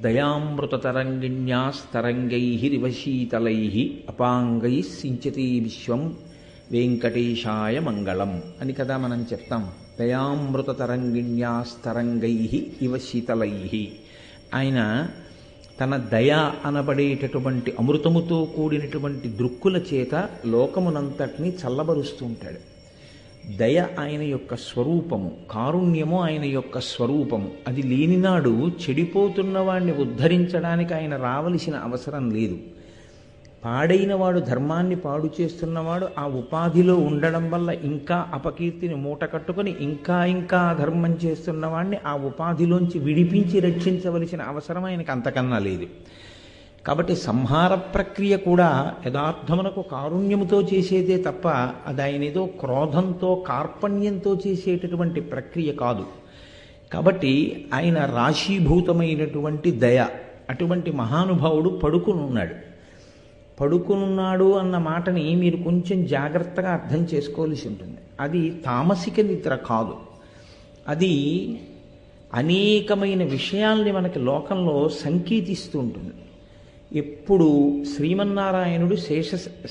దయామృతతరంగిణ్యాస్తరంగైరివశీతలై అపాంగై సించతి విశ్వం వెంకటేశాయ మంగళం అని కదా మనం చెప్తాం. దయామృతతరంగిణ్యాస్తరంగై ఇవ శీతలై. ఆయన తన దయ అనబడేటటువంటి అమృతముతో కూడినటువంటి దృక్కుల చేత లోకమునంతటినీ చల్లబరుస్తూ ఉంటాడు. దయ ఆయన యొక్క స్వరూపము, కారుణ్యము ఆయన యొక్క స్వరూపము. అది లేనినాడు చెడిపోతున్న వాడిని ఉద్ధరించడానికి ఆయన రావలసిన అవసరం లేదు. పాడైన వాడు, ధర్మాన్ని పాడు చేస్తున్నవాడు ఆ ఉపాధిలో ఉండడం వల్ల ఇంకా అపకీర్తిని మూట కట్టుకొని ఇంకా ఇంకా ధర్మం చేస్తున్నవాడిని ఆ ఉపాధిలోంచి విడిపించి రక్షించవలసిన అవసరం ఆయనకు అంతకన్నా లేదు. కాబట్టి సంహార ప్రక్రియ కూడా యథార్థమునకు కారుణ్యముతో చేసేదే తప్ప అది ఆయన ఏదో క్రోధంతో కార్పణ్యంతో చేసేటటువంటి ప్రక్రియ కాదు. కాబట్టి ఆయన రాశీభూతమైనటువంటి దయ. అటువంటి మహానుభావుడు పడుకునున్నాడు. పడుకునున్నాడు అన్న మాటని మీరు కొంచెం జాగ్రత్తగా అర్థం చేసుకోవాల్సి ఉంటుంది. అది తామసిక నిద్ర కాదు. అది అనేకమైన విషయాల్ని మనకి లోకంలో సంకేతిస్తూ ఉంటుంది. ఎప్పుడు శ్రీమన్నారాయణుడు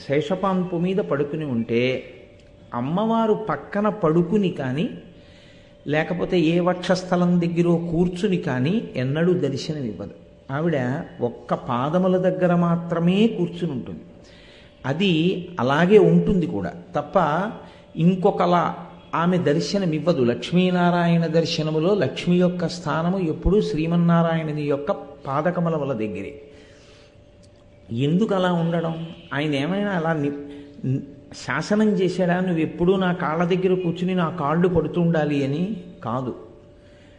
శేషపాన్పు మీద పడుకుని ఉంటే అమ్మవారు పక్కన పడుకుని కానీ లేకపోతే ఏ వక్షస్థలం దగ్గర కూర్చుని కానీ ఎన్నడూ దర్శనమివ్వదు. ఆవిడ ఒక్క పాదముల దగ్గర మాత్రమే కూర్చుని ఉంటుంది. అది అలాగే ఉంటుంది కూడా తప్ప ఇంకొకలా ఆమె దర్శనమివ్వదు. లక్ష్మీనారాయణ దర్శనములో లక్ష్మి యొక్క స్థానము ఎప్పుడూ శ్రీమన్నారాయణుని యొక్క పాదకమలముల దగ్గరే. ఎందుకు అలా ఉండడం? ఆయన ఏమైనా అలా శాసనం చేశాడా, నువ్వు ఎప్పుడూ నా కాళ్ళ దగ్గర కూర్చుని నా కాళ్ళు పడుతుండాలి అని? కాదు.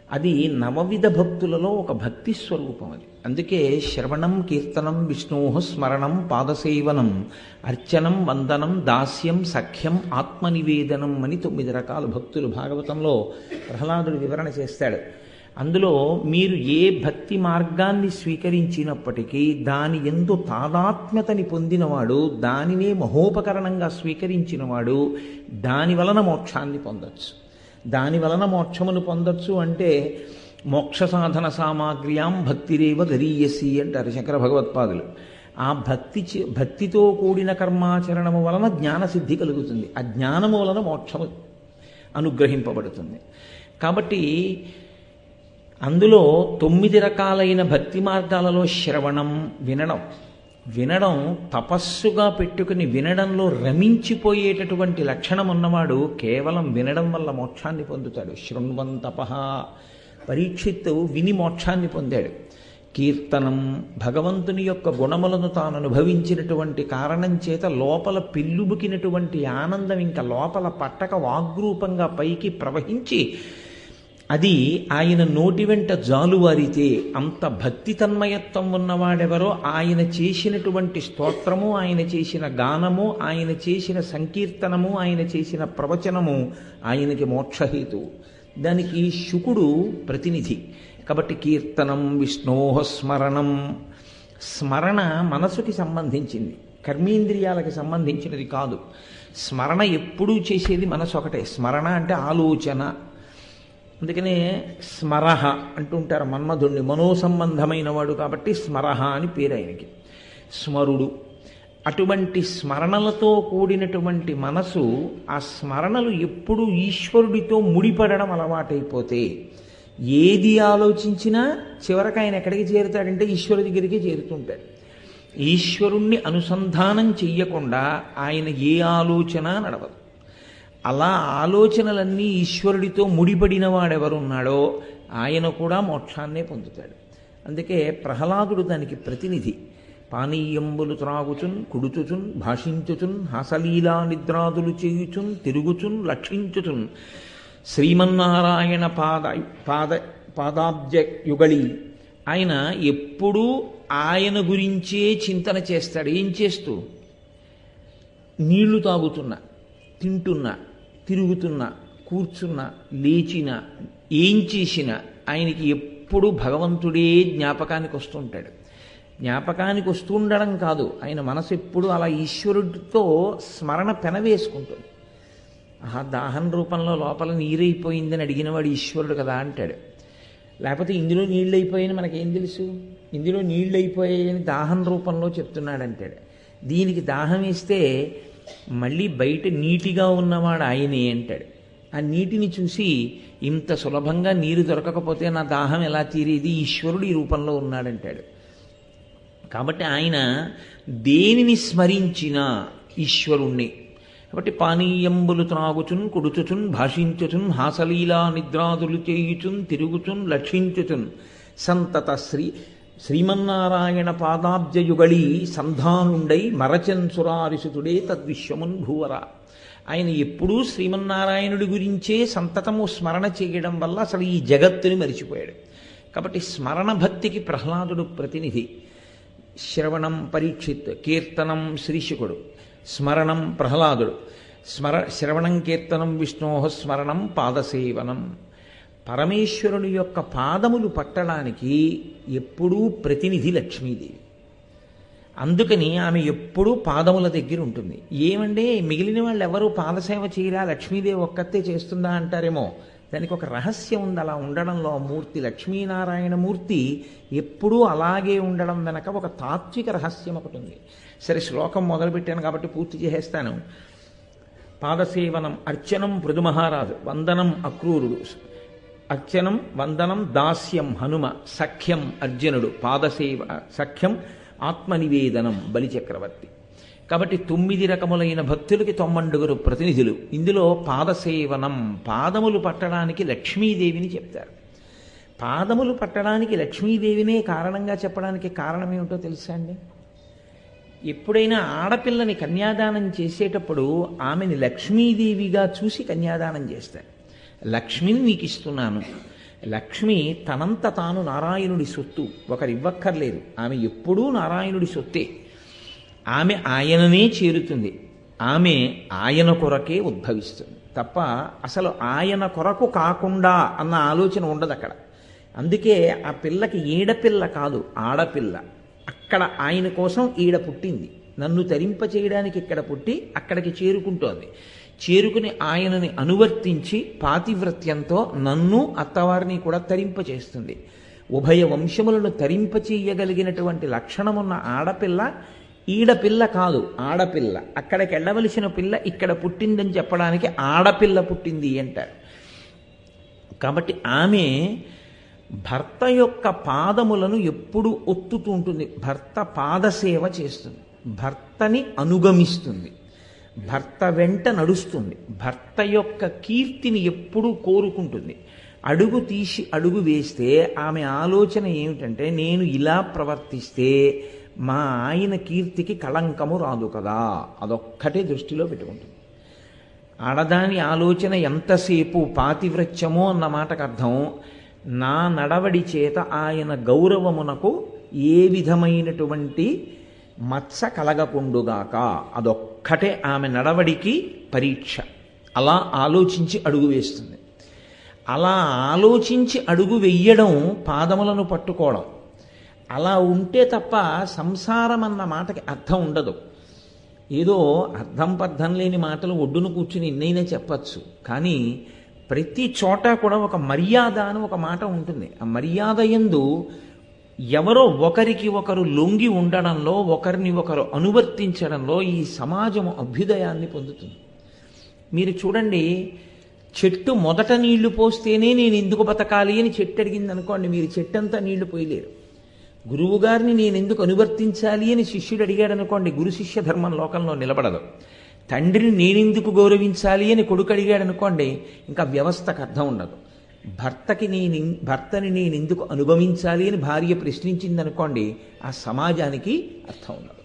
అది నవవిధ భక్తులలో ఒక భక్తి స్వరూపం. అది అందుకే శ్రవణం, కీర్తనం, విష్ణోః స్మరణం, పాదసేవనం, అర్చనం, వందనం, దాస్యం, సఖ్యం, ఆత్మనివేదనం అని 9 రకాల భక్తులు భాగవతంలో ప్రహ్లాదుడు వివరణ చేస్తాడు. అందులో మీరు ఏ భక్తి మార్గాన్ని స్వీకరించినప్పటికీ దాని యందు తాదాత్మ్యతని పొందినవాడు, దానినే మహోపకరణంగా స్వీకరించినవాడు దాని వలన మోక్షాన్ని పొందొచ్చు. దాని వలన మోక్షమును పొందొచ్చు అంటే మోక్ష సాధన సామాగ్ర్యాం భక్తిరేవ గరీయసి అంటారు శంకర భగవత్పాదులు. ఆ భక్తితో కూడిన కర్మాచరణము వలన జ్ఞానసిద్ధి కలుగుతుంది. ఆ జ్ఞానము వలన మోక్షము అనుగ్రహింపబడుతుంది. కాబట్టి అందులో 9 రకాలైన భక్తి మార్గాలలో శ్రవణం, వినడం తపస్సుగా పెట్టుకుని వినడంలో రమించిపోయేటటువంటి లక్షణం ఉన్నవాడు కేవలం వినడం వల్ల మోక్షాన్ని పొందుతాడు. శృణ్వన్ తపః, పరీక్షిత్తు విని మోక్షాన్ని పొందాడు. కీర్తనం, భగవంతుని యొక్క గుణములను తాను అనుభవించినటువంటి కారణం చేత లోపల పిల్లుబుకినటువంటి ఆనందం ఇంకా లోపల పట్టక వాగ్రూపంగా పైకి ప్రవహించి అది ఆయన నోటి వెంట జాలువారితే అంత భక్తి తన్మయత్వం ఉన్నవాడెవరో ఆయన చేసినటువంటి స్తోత్రము, ఆయన చేసిన గానము, ఆయన చేసిన సంకీర్తనము, ఆయన చేసిన ప్రవచనము ఆయనకి మోక్షహేతువు. దానికి శుకుడు ప్రతినిధి. కాబట్టి కీర్తనం, విష్ణోః స్మరణం. స్మరణ మనసుకి సంబంధించింది, కర్మేంద్రియాలకి సంబంధించినది కాదు. స్మరణ ఎప్పుడూ చేసేది మనసు ఒకటే. స్మరణ అంటే ఆలోచన. అందుకనే స్మరహ అంటుంటారు మన్మధుణ్ణి. మనోసంబంధమైన వాడు కాబట్టి స్మరహ అని పేరు ఆయనకి. స్మరుడు. అటువంటి స్మరణలతో కూడినటువంటి మనసు, ఆ స్మరణలు ఎప్పుడూ ఈశ్వరుడితో ముడిపడడం అలవాటైపోతే ఏది ఆలోచించినా చివరికి ఆయన ఎక్కడికి చేరుతాడంటే ఈశ్వరుడి దగ్గరికి చేరుతుంటాడు. ఈశ్వరుణ్ణి అనుసంధానం చెయ్యకుండా ఆయన ఏ ఆలోచన నడవదు. అలా ఆలోచనలన్నీ ఈశ్వరుడితో ముడిపడిన వాడెవరున్నాడో ఆయన కూడా మోక్షాన్నే పొందుతాడు. అందుకే ప్రహ్లాదుడు దానికి ప్రతినిధి. పానీయంబులు త్రాగుచున్, కుడుచుచున్, భాషించుచున్, హాసలీలా నిద్రాదులు చేయుచున్, తిరుగుచున్, లక్షించుచున్ శ్రీమన్నారాయణ పాదాబ్జ యుగళి. ఆయన ఎప్పుడూ ఆయన గురించే చింతన చేస్తాడు. ఏం చేస్తూ? నీళ్లు తాగుతున్నా, తింటున్నా, తిరుగుతున్నా, కూర్చున్నా, లేచినా, ఏం చేసినా ఆయనకి ఎప్పుడు భగవంతుడే జ్ఞాపకానికి వస్తుంటాడు. జ్ఞాపకానికి వస్తుండడం కాదు, ఆయన మనసు ఎప్పుడు అలా ఈశ్వరుడితో స్మరణ పెనవేసుకుంటుంది. దాహం రూపంలో లోపల నీరైపోయిందని అడిగినవాడు ఈశ్వరుడు కదా అంటాడు. లేకపోతే ఇందులో నీళ్ళు అయిపోయాయని మనకేం తెలుసు? ఇందులో నీళ్ళు అయిపోయాయని దాహం రూపంలో చెప్తున్నాడంటాడు. దీనికి దాహం వేస్తే మళ్ళీ బయట నీటిగా ఉన్నవాడు ఆయనే అంటాడు. ఆ నీటిని చూసి ఇంత సులభంగా నీరు దొరకకపోతే నా దాహం ఎలా తీరేది, ఈశ్వరుడు ఈ రూపంలో ఉన్నాడంటాడు. కాబట్టి ఆయన దేనిని స్మరించినా ఈశ్వరుణ్ణి. కాబట్టి పానీయంబులు త్రాగుచున్ కుడుచుచున్ భాషించుచున్ హాసలీలా నిద్రాదులు చేయుచున్ తిరుగుచున్ లక్షించుచున్ సంతత శ్రీమన్నారాయణ పాదాబ్జయుగళి సంధానుండై మరచన్ సురారిసుతుడే తద్విశ్వమున్ భూవర. ఆయన ఎప్పుడూ శ్రీమన్నారాయణుడి గురించే సంతతము స్మరణ చేయడం వల్ల అసలు ఈ జగత్తుని మరిచిపోయాడు. కాబట్టి స్మరణ భక్తికి ప్రహ్లాదుడు ప్రతినిధి. శ్రవణం పరీక్షిత్, కీర్తనం శ్రీశుకుడు, స్మరణం ప్రహ్లాదుడు. శ్రవణం కీర్తనం విష్ణోహ స్మరణం పాదసేవనం. పరమేశ్వరుని యొక్క పాదములు పట్టడానికి ఎప్పుడూ ప్రతినిధి లక్ష్మీదేవి. అందుకని ఆమె ఎప్పుడూ పాదముల దగ్గర ఉంటుంది. ఏమంటే మిగిలిన వాళ్ళు ఎవరు పాదసేవ చేయరా, లక్ష్మీదేవి ఒక్కతే చేస్తుందా అంటారేమో. దానికి ఒక రహస్యం ఉంది. అలా ఉండడంలో మూర్తి లక్ష్మీనారాయణ మూర్తి ఎప్పుడూ అలాగే ఉండడం వెనక ఒక తాత్విక రహస్యం ఒకటి ఉంది. సరే, శ్లోకం మొదలుపెట్టాను కాబట్టి పూర్తి చేసేస్తాను. పాదసేవనం అర్చనం పృథుమహారాజు, వందనం అక్రూరుడు, అర్చనం వందనం దాస్యం హనుమ, సఖ్యం అర్జునుడు, పాదసేవ సఖ్యం ఆత్మనివేదనం బలిచక్రవర్తి. కాబట్టి 9 రకములైన భక్తులకి 90 ప్రతినిధులు. ఇందులో పాదసేవనం, పాదములు పట్టడానికి లక్ష్మీదేవిని చెప్తారు. పాదములు పట్టడానికి లక్ష్మీదేవినే కారణంగా చెప్పడానికి కారణం ఏమిటో తెలుసా అండి? ఎప్పుడైనా ఆడపిల్లని కన్యాదానం చేసేటప్పుడు ఆమెని లక్ష్మీదేవిగా చూసి కన్యాదానం చేస్తారు. లక్ష్మిని నీకు ఇస్తున్నాను. లక్ష్మి తనంత తాను నారాయణుడి సొత్తు, ఒకరు ఇవ్వక్కర్లేదు. ఆమె ఎప్పుడూ నారాయణుడి సొత్తే. ఆమె ఆయననే చేరుతుంది. ఆమె ఆయన కొరకే ఉద్భవిస్తుంది తప్ప అసలు ఆయన కొరకు కాకుండా అన్న ఆలోచన ఉండదు అక్కడ. అందుకే ఆ పిల్లకి ఈడపిల్ల కాదు, ఆడపిల్ల. అక్కడ ఆయన కోసం ఈడ పుట్టింది. నన్ను తరింప చేయడానికి ఇక్కడ పుట్టి అక్కడికి చేరుకుంటోంది. చేరుకుని ఆయనని అనువర్తించి పాతివ్రత్యంతో నన్ను అత్తవారిని కూడా తరింప చేస్తుంది. ఉభయ వంశములను తరింప చేయగలిగినటువంటి లక్షణమున్న ఆడపిల్ల ఈడపిల్ల కాదు, ఆడపిల్ల. అక్కడికి వెళ్ళవలసిన పిల్ల ఇక్కడ పుట్టిందని చెప్పడానికి ఆడపిల్ల పుట్టింది అంటారు. కాబట్టి ఆమె భర్త యొక్క పాదములను ఎప్పుడు ఒత్తుతూ ఉంటుంది. భర్త పాదసేవ చేస్తుంది, భర్తని అనుగమిస్తుంది, భర్త వెంట నడుస్తుంది, భర్త యొక్క కీర్తిని ఎప్పుడూ కోరుకుంటుంది. అడుగు తీసి అడుగు వేస్తే ఆమె ఆలోచన ఏమిటంటే, నేను ఇలా ప్రవర్తిస్తే మా ఆయన కీర్తికి కళంకము రాదు కదా, అదొక్కటే దృష్టిలో పెట్టుకుంటుంది. ఆడదాని ఆలోచన ఎంతసేపు పాతివ్రత్యమో అన్న మాటకు అర్థం, నా నడవడి చేత ఆయన గౌరవమునకు ఏ విధమైనటువంటి మత్స కలగకుండుగాక, అదొక్కటే ఆమె నడవడికి పరీక్ష. అలా ఆలోచించి అడుగు వేస్తుంది. అలా ఆలోచించి అడుగు వెయ్యడం పాదములను పట్టుకోవడం. అలా ఉంటే తప్ప సంసారం అన్న మాటకి అర్థం ఉండదు. ఏదో అర్థం పర్థం లేని మాటలు ఒడ్డును కూర్చుని ఎన్నైనా చెప్పచ్చు, కానీ ప్రతి చోట కూడా ఒక మర్యాద అని ఒక మాట ఉంటుంది. ఆ మర్యాద యందు ఎవరో ఒకరికి ఒకరు లొంగి ఉండడంలో, ఒకరిని ఒకరు అనువర్తించడంలో ఈ సమాజము అభ్యుదయాన్ని పొందుతుంది. మీరు చూడండి, చెట్టు మొదట నీళ్లు పోస్తేనే నేను ఎందుకు బతకాలి అని చెట్టు అడిగింది అనుకోండి, మీరు చెట్టంతా నీళ్లు పోయలేరు. గురువు గారిని నేను ఎందుకు అనువర్తించాలి అని శిష్యుడు అడిగాడు అనుకోండి, గురు శిష్య ధర్మం లోకంలో నిలబడదు. తండ్రిని నేనెందుకు గౌరవించాలి అని కొడుకు అడిగాడు అనుకోండి, ఇంకా వ్యవస్థకు అర్థం ఉండదు. భర్తని నేను ఎందుకు అనుగమించాలి అని భార్య ప్రశ్నించింది అనుకోండి, ఆ సమాజానికి అర్థం ఉండదు.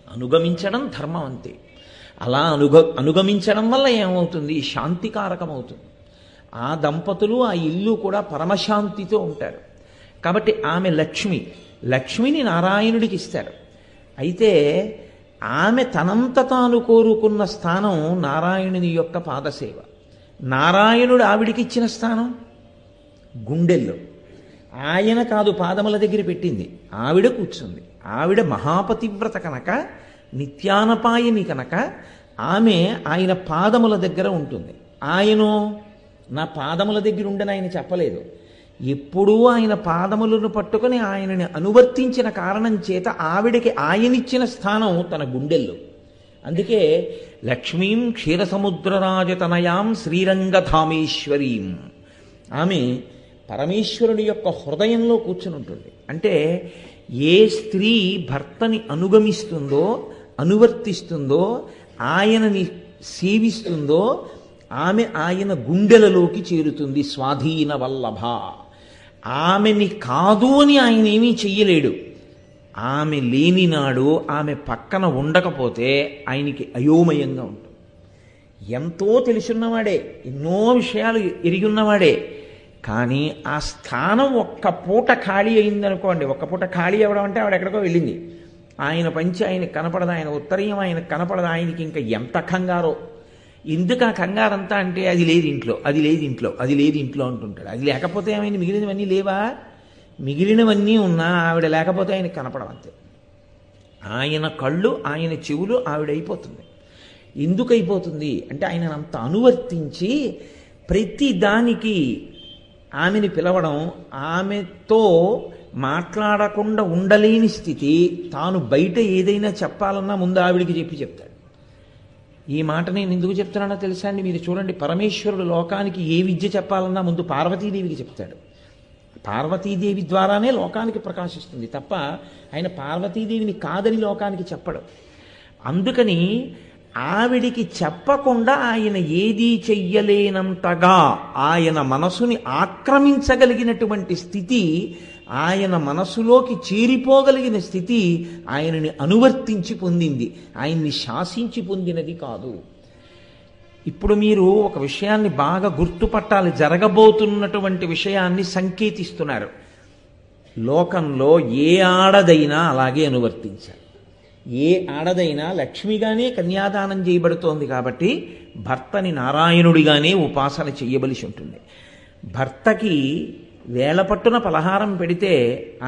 అనుగమించడం ధర్మం అంతే. అలా అనుగమించడం వల్ల ఏమవుతుంది? శాంతికారకం అవుతుంది. ఆ దంపతులు ఆ ఇల్లు కూడా పరమశాంతితో ఉంటారు. కాబట్టి ఆమె లక్ష్మిని నారాయణుడికి ఇస్తారు. అయితే ఆమె తనంత తాను కోరుకున్న స్థానం నారాయణుని యొక్క పాదసేవ. నారాయణుడు ఆవిడికి ఇచ్చిన స్థానం గుండెల్లో. ఆయన కాదు పాదముల దగ్గర పెట్టింది, ఆవిడ కూర్చుంది. ఆవిడ మహాపతివ్రత కనుక, నిత్యానపాయని కనుక ఆమె ఆయన పాదముల దగ్గర ఉంటుంది. ఆయన నా పాదముల దగ్గర ఉండని ఆయన చెప్పలేదు. ఎప్పుడూ ఆయన పాదములను పట్టుకొని ఆయనని అనువర్తించిన కారణం చేత ఆవిడికి ఆయనిచ్చిన స్థానం తన గుండెల్లో. అందుకే లక్ష్మీం క్షీరసముద్రరాజతనయాం శ్రీరంగధామేశ్వరీం, ఆమె పరమేశ్వరుడి యొక్క హృదయంలో కూర్చుని ఉంటుంది. అంటే ఏ స్త్రీ భర్తని అనుగమిస్తుందో, అనువర్తిస్తుందో, ఆయనని సేవిస్తుందో ఆమె ఆయన గుండెలలోకి చేరుతుంది. స్వాధీన వల్లభ. ఆమెని కాదు అని ఆయన ఏమీ చెయ్యలేడు. ఆమె లేనినాడు, ఆమె పక్కన ఉండకపోతే ఆయనకి అయోమయంగా ఉంటుంది. ఎంతో తెలుసున్నవాడే, ఎన్నో విషయాలు ఎరిగి ఉన్నవాడే, కానీ ఆ స్థానం ఒక్క పూట ఖాళీ అయిందనుకోండి. ఒక్క పూట ఖాళీ అవ్వడం అంటే ఆవిడ ఎక్కడికో వెళ్ళింది, ఆయన పంచి ఆయనకు కనపడదు, ఆయన ఉత్తరీయం ఆయనకు కనపడదు, ఆయనకి ఇంకా ఎంత కంగారో. ఎందుకు ఆ కంగారంతా అంటే అది లేదు ఇంట్లో, అది లేదు ఇంట్లో, అది లేదు ఇంట్లో అంటుంటాడు. అది లేకపోతే ఏమైనా మిగిలినవన్నీ లేవా? మిగిలినవన్నీ ఉన్నా ఆవిడ లేకపోతే ఆయనకు కనపడవంతే. ఆయన కళ్ళు, ఆయన చెవులు ఆవిడ అయిపోతుంది. ఎందుకు అయిపోతుంది అంటే ఆయన అంత అనువర్తించి ప్రతి దానికి ఆమెని పిలవడం, ఆమెతో మాట్లాడకుండా ఉండలేని స్థితి. తాను బయట ఏదైనా చెప్పాలన్నా ముందు ఆవిడికి చెప్తాడు. ఈ మాట నేను ఎందుకు చెప్తున్నానో తెలుసా అండి? మీరు చూడండి, పరమేశ్వరుడు లోకానికి ఏ విద్య చెప్పాలన్నా ముందు పార్వతీదేవికి చెప్తాడు. పార్వతీదేవి ద్వారానే లోకానికి ప్రకాశిస్తుంది తప్ప ఆయన పార్వతీదేవిని కాదని లోకానికి చెప్పడు. అందుకని ఆవిడికి చెప్పకుండా ఆయన ఏదీ చెయ్యలేనంతగా ఆయన మనసుని ఆక్రమించగలిగినటువంటి స్థితి, ఆయన మనసులోకి చేరిపోగలిగిన స్థితి ఆయనని అనువర్తించి పొందింది, ఆయన్ని శాసించి పొందినది కాదు. ఇప్పుడు మీరు ఒక విషయాన్ని బాగా గుర్తుపట్టాలి. జరగబోతున్నటువంటి విషయాన్ని సంకేతిస్తున్నారు. లోకంలో ఏ ఆడదైనా అలాగే అనువర్తించాలి. ఏ ఆడదైనా లక్ష్మిగానే కన్యాదానం చేయబడుతోంది కాబట్టి భర్తని నారాయణుడిగానే ఉపాసన చెయ్యవలసి ఉంటుంది. భర్తకి వేళపట్టున పలహారం పెడితే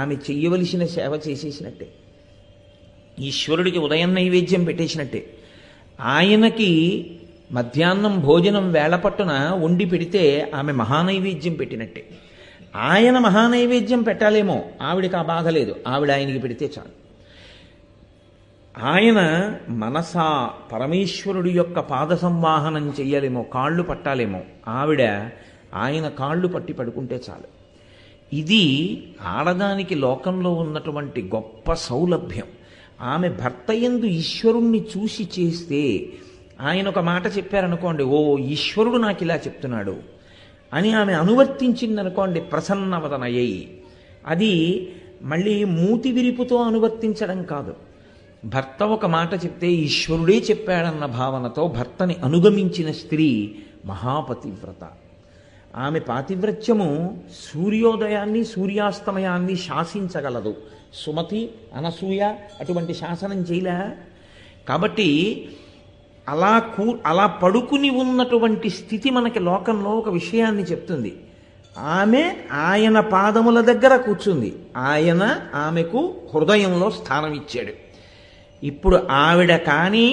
ఆమె చెయ్యవలసిన సేవ చేసేసినట్టే, ఈశ్వరుడికి ఉదయం నైవేద్యం పెట్టేసినట్టే. ఆయనకి మధ్యాహ్నం భోజనం వేళపట్టున వండి పెడితే ఆమె మహానైవేద్యం పెట్టినట్టే. ఆయన మహానైవేద్యం పెట్టాలేమో, ఆవిడికి ఆ బాధ లేదు, ఆవిడ ఆయనకి పెడితే చాలు. ఆయన మనసా పరమేశ్వరుడి యొక్క పాద సంవాహనం చెయ్యాలేమో, కాళ్ళు పట్టాలేమో, ఆవిడ ఆయన కాళ్ళు పట్టి పడుకుంటే చాలు. ఇది ఆడదానికి లోకంలో ఉన్నటువంటి గొప్ప సౌలభ్యం. ఆమె భర్త యందు ఈశ్వరుణ్ణి చూసి చేస్తే, ఆయన ఒక మాట చెప్పారనుకోండి, ఓ ఈశ్వరుడు నాకు ఇలా చెప్తున్నాడు అని ఆమె అనువర్తించిందనుకోండి, ప్రసన్నవదనయ్యి. అది మళ్ళీ మూతి విరిపుతో అనువర్తించడం కాదు. భర్త ఒక మాట చెప్తే ఈశ్వరుడే చెప్పాడన్న భావనతో భర్తని అనుగమించిన స్త్రీ మహాపతివ్రత. ఆమె పాతివ్రత్యము సూర్యోదయాన్ని సూర్యాస్తమయాన్ని శాసించగలదు. సుమతి, అనసూయ అటువంటి శాసనం చేయలే. కాబట్టి అలా పడుకుని ఉన్నటువంటి స్థితి మనకి లోకంలో ఒక విషయాన్ని చెప్తుంది. ఆమె ఆయన పాదముల దగ్గర కూర్చుంది, ఆయన ఆమెకు హృదయంలో స్థానం ఇచ్చాడు. ఇప్పుడు ఆవిడ కానీ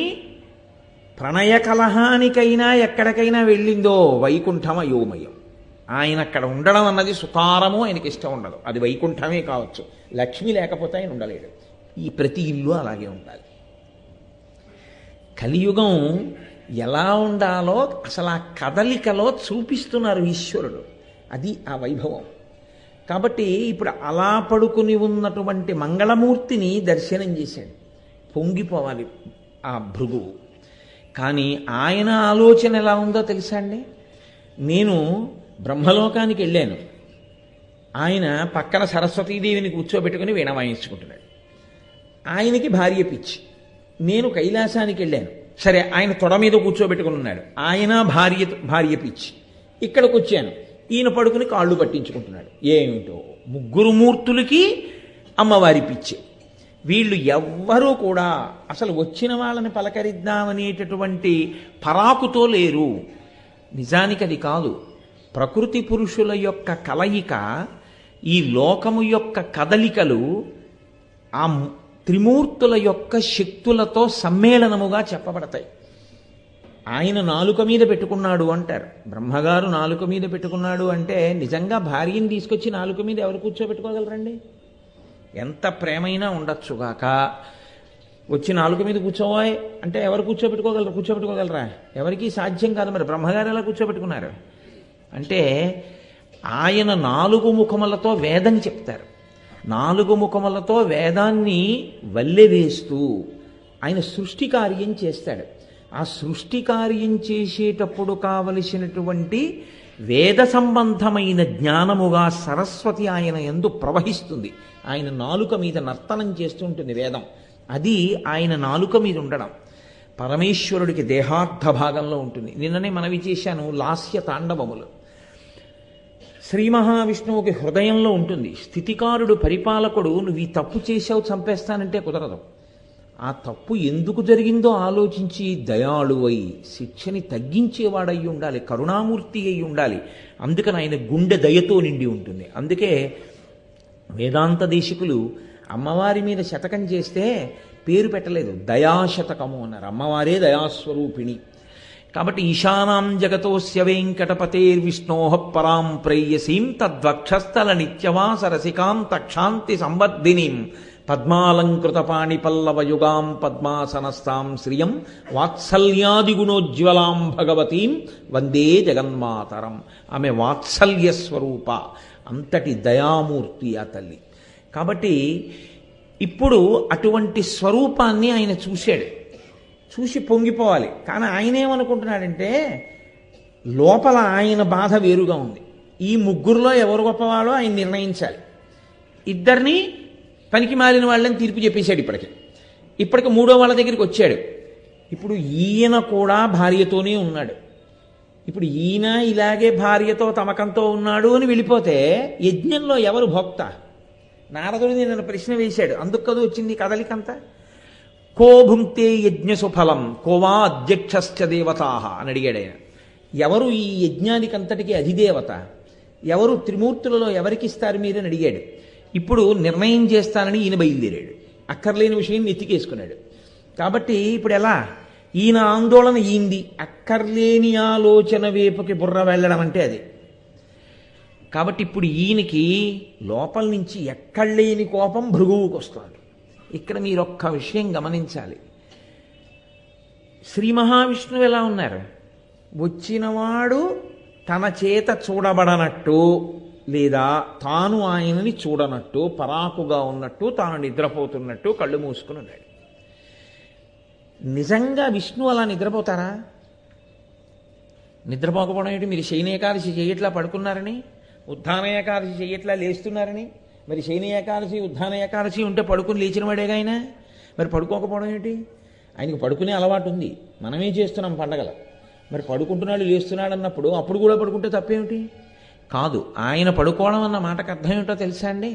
ప్రణయ కలహానికైనా ఎక్కడికైనా వెళ్ళిందో వైకుంఠం అయోమయం. ఆయన అక్కడ ఉండడం అన్నది సుతారము ఆయనకి ఇష్టం ఉండదు. అది వైకుంఠమే కావచ్చు, లక్ష్మి లేకపోతే ఆయన ఉండలేడు. ఈ ప్రతి ఇల్లు అలాగే ఉండాలి. కలియుగం ఎలా ఉండాలో అసలు ఆ కదలికలో చూపిస్తున్నారు ఈశ్వరుడు. అది ఆ వైభవం. కాబట్టి ఇప్పుడు అలా పడుకుని ఉన్నటువంటి మంగళమూర్తిని దర్శనం చేశాడు. పొంగిపోవాలి ఆ భృగువు. కానీ ఆయన ఆలోచన ఎలా ఉందో తెలుసా అండి? నేను బ్రహ్మలోకానికి వెళ్ళాను, ఆయన పక్కన సరస్వతీదేవిని కూర్చోబెట్టుకుని వీణ వాయించుకుంటున్నాడు. ఆయనకి భార్య పిచ్చి. నేను కైలాసానికి వెళ్ళాను, సరే ఆయన తొడ మీద కూర్చోబెట్టుకుని ఉన్నాడు, ఆయన భార్య పిచ్చి. ఇక్కడికి వచ్చాను, ఈయన పడుకుని కాళ్ళు పట్టించుకుంటున్నాడు. ఏమిటో ముగ్గురు మూర్తులకి అమ్మవారి పిచ్చి. వీళ్ళు ఎవ్వరూ కూడా అసలు వచ్చిన వాళ్ళని పలకరిద్దామనేటటువంటి పరాకుతో లేరు. నిజానికి అది కాదు. ప్రకృతి పురుషుల యొక్క కలయిక, ఈ లోకము యొక్క కదలికలు ఆ త్రిమూర్తుల యొక్క శక్తులతో సమ్మేళనముగా చెప్పబడతాయి. ఆయన నాలుక మీద పెట్టుకున్నాడు అంటారు. బ్రహ్మగారు నాలుక మీద పెట్టుకున్నాడు అంటే నిజంగా భార్యని తీసుకొచ్చి నాలుక మీద ఎవరు కూర్చోబెట్టుకోగలరండి? ఎంత ప్రేమైనా ఉండొచ్చుగాక వచ్చి నాలుక మీద కూర్చోవాయ్ అంటే ఎవరు కూర్చోబెట్టుకోగలరా? ఎవరికీ సాధ్యం కాదు. మరి బ్రహ్మగారు ఎలా కూర్చోబెట్టుకున్నారు అంటే ఆయన 4 ముఖములతో వేదం చెప్తారు. 4 ముఖములతో వేదాన్ని వల్లెవేస్తూ ఆయన సృష్టి కార్యం చేస్తాడు. ఆ సృష్టి కార్యం చేసేటప్పుడు కావలసినటువంటి వేద సంబంధమైన జ్ఞానముగా సరస్వతి ఆయన యందు ప్రవహిస్తుంది. ఆయన నాలుక మీద నర్తనం చేస్తుంటుంది వేదం. అది ఆయన నాలుక మీద ఉండడం పరమేశ్వరుడికి దేహార్థ భాగంలో ఉంటుంది. నిన్ననే మనవి చేశాను లాస్య తాండవములు. శ్రీ మహావిష్ణువుకి హృదయంలో ఉంటుంది. స్థితికారుడు పరిపాలకుడు నువ్వు ఈ తప్పు చేశావు చంపేస్తానంటే కుదరదు. ఆ తప్పు ఎందుకు జరిగిందో ఆలోచించి దయాళువై శిక్షని తగ్గించేవాడై ఉండాలి, కరుణామూర్తి అయి ఉండాలి. అందుకని ఆయన గుండె దయతో నిండి ఉంటుంది. అందుకే వేదాంత దేశికులు అమ్మవారి మీద శతకం చేస్తే పేరు పెట్టలేదు, దయాశతకము అన్నారు. అమ్మవారే దయాస్వరూపిణి. కాబట్టి ఈశానాం జగతోస్య వెంకటపతేర్విష్ణోః పరాం ప్రేయసీం తద్వక్షస్థల నిత్యవాస రసికాం తక్షాంతి సంవర్ధినీం పద్మాలంకృత పాణిపల్లవయుగాం పద్మాసనస్థాం శ్రియం వాత్సల్యాదిగుణోజ్వలాం భగవతీం వందే జగన్మాతరం. ఆమె వాత్సల్య స్వరూప, అంతటి దయామూర్తి ఆ తల్లి. కాబట్టి ఇప్పుడు అటువంటి స్వరూపాన్ని ఆయన చూశాడు. చూసి పొంగిపోవాలి. కానీ ఆయన ఏమనుకుంటున్నాడంటే లోపల ఆయన బాధ వేరుగా ఉంది. ఈ ముగ్గురులో ఎవరు గొప్పవాడో ఆయన నిర్ణయించాలి. ఇద్దరిని పనికి మాలిన వాళ్ళని తీర్పు చెప్పేశాడు. ఇప్పటికి మూడో వాళ్ళ దగ్గరికి వచ్చాడు. ఇప్పుడు ఈయన కూడా భార్యతోనే ఉన్నాడు. ఇప్పుడు ఈయన ఇలాగే భార్యతో తమకంతో ఉన్నాడు అని వెళ్ళిపోతే యజ్ఞంలో ఎవరు భోక్త? నారదుడిని నన్ను ప్రశ్న వేశాడు. అందుకు కదా వచ్చింది కదలికంతా. కో భుంక్తే యజ్ఞ సుఫలం కోవా అధ్యక్షశ్చ దేవతాః అని అడిగాడు ఆయన. ఎవరు ఈ యజ్ఞానికంతటికి అధిదేవత? ఎవరు త్రిమూర్తులలో ఎవరికి ఇస్తారు మీరని అడిగాడు. ఇప్పుడు నిర్ణయం చేస్తానని ఈయన బయలుదేరాడు. అక్కర్లేని విషయం నెత్తికేసుకున్నాడు. కాబట్టి ఇప్పుడు ఎలా? ఈయన ఆందోళన ఈంది. అక్కర్లేని ఆలోచన వైపుకి బుర్ర వెళ్ళడం అంటే అది. కాబట్టి ఇప్పుడు ఈయనకి లోపల నుంచి ఎక్కడలేని కోపం భృగువుకు వస్తుంది. ఇక్కడ మీరు ఒక్క విషయం గమనించాలి. శ్రీ మహావిష్ణువు ఎలా ఉన్నారు? వచ్చినవాడు తన చేత చూడబడనట్టు లేదా తాను ఆయనని చూడనట్టు, పరాకుగా ఉన్నట్టు, తాను నిద్రపోతున్నట్టు కళ్ళు మూసుకుని ఉన్నాడు. నిజంగా విష్ణు అలా నిద్రపోతారా? నిద్రపోకపోవడం ఏంటి? మీరు శయన ఏకాదశి చెయ్యట్లా పడుకున్నారని, ఉద్ధాన ఏకాదశి చెయ్యట్లా లేస్తున్నారని. మరి శయన ఏకాదశి ఉద్ధాన ఏకాదశి ఉంటే పడుకుని లేచిన వాడేగా ఆయన. మరి పడుకోకపోవడం ఏంటి? ఆయనకు పడుకునే అలవాటు ఉంది, మనమే చేస్తున్నాం పండగల. మరి పడుకుంటున్నాడు లేస్తున్నాడు అన్నప్పుడు అప్పుడు కూడా పడుకుంటే తప్పేమిటి? కాదు, ఆయన పడుకోవడం అన్న మాటకు అర్థం ఏమిటో తెలుసా అండి?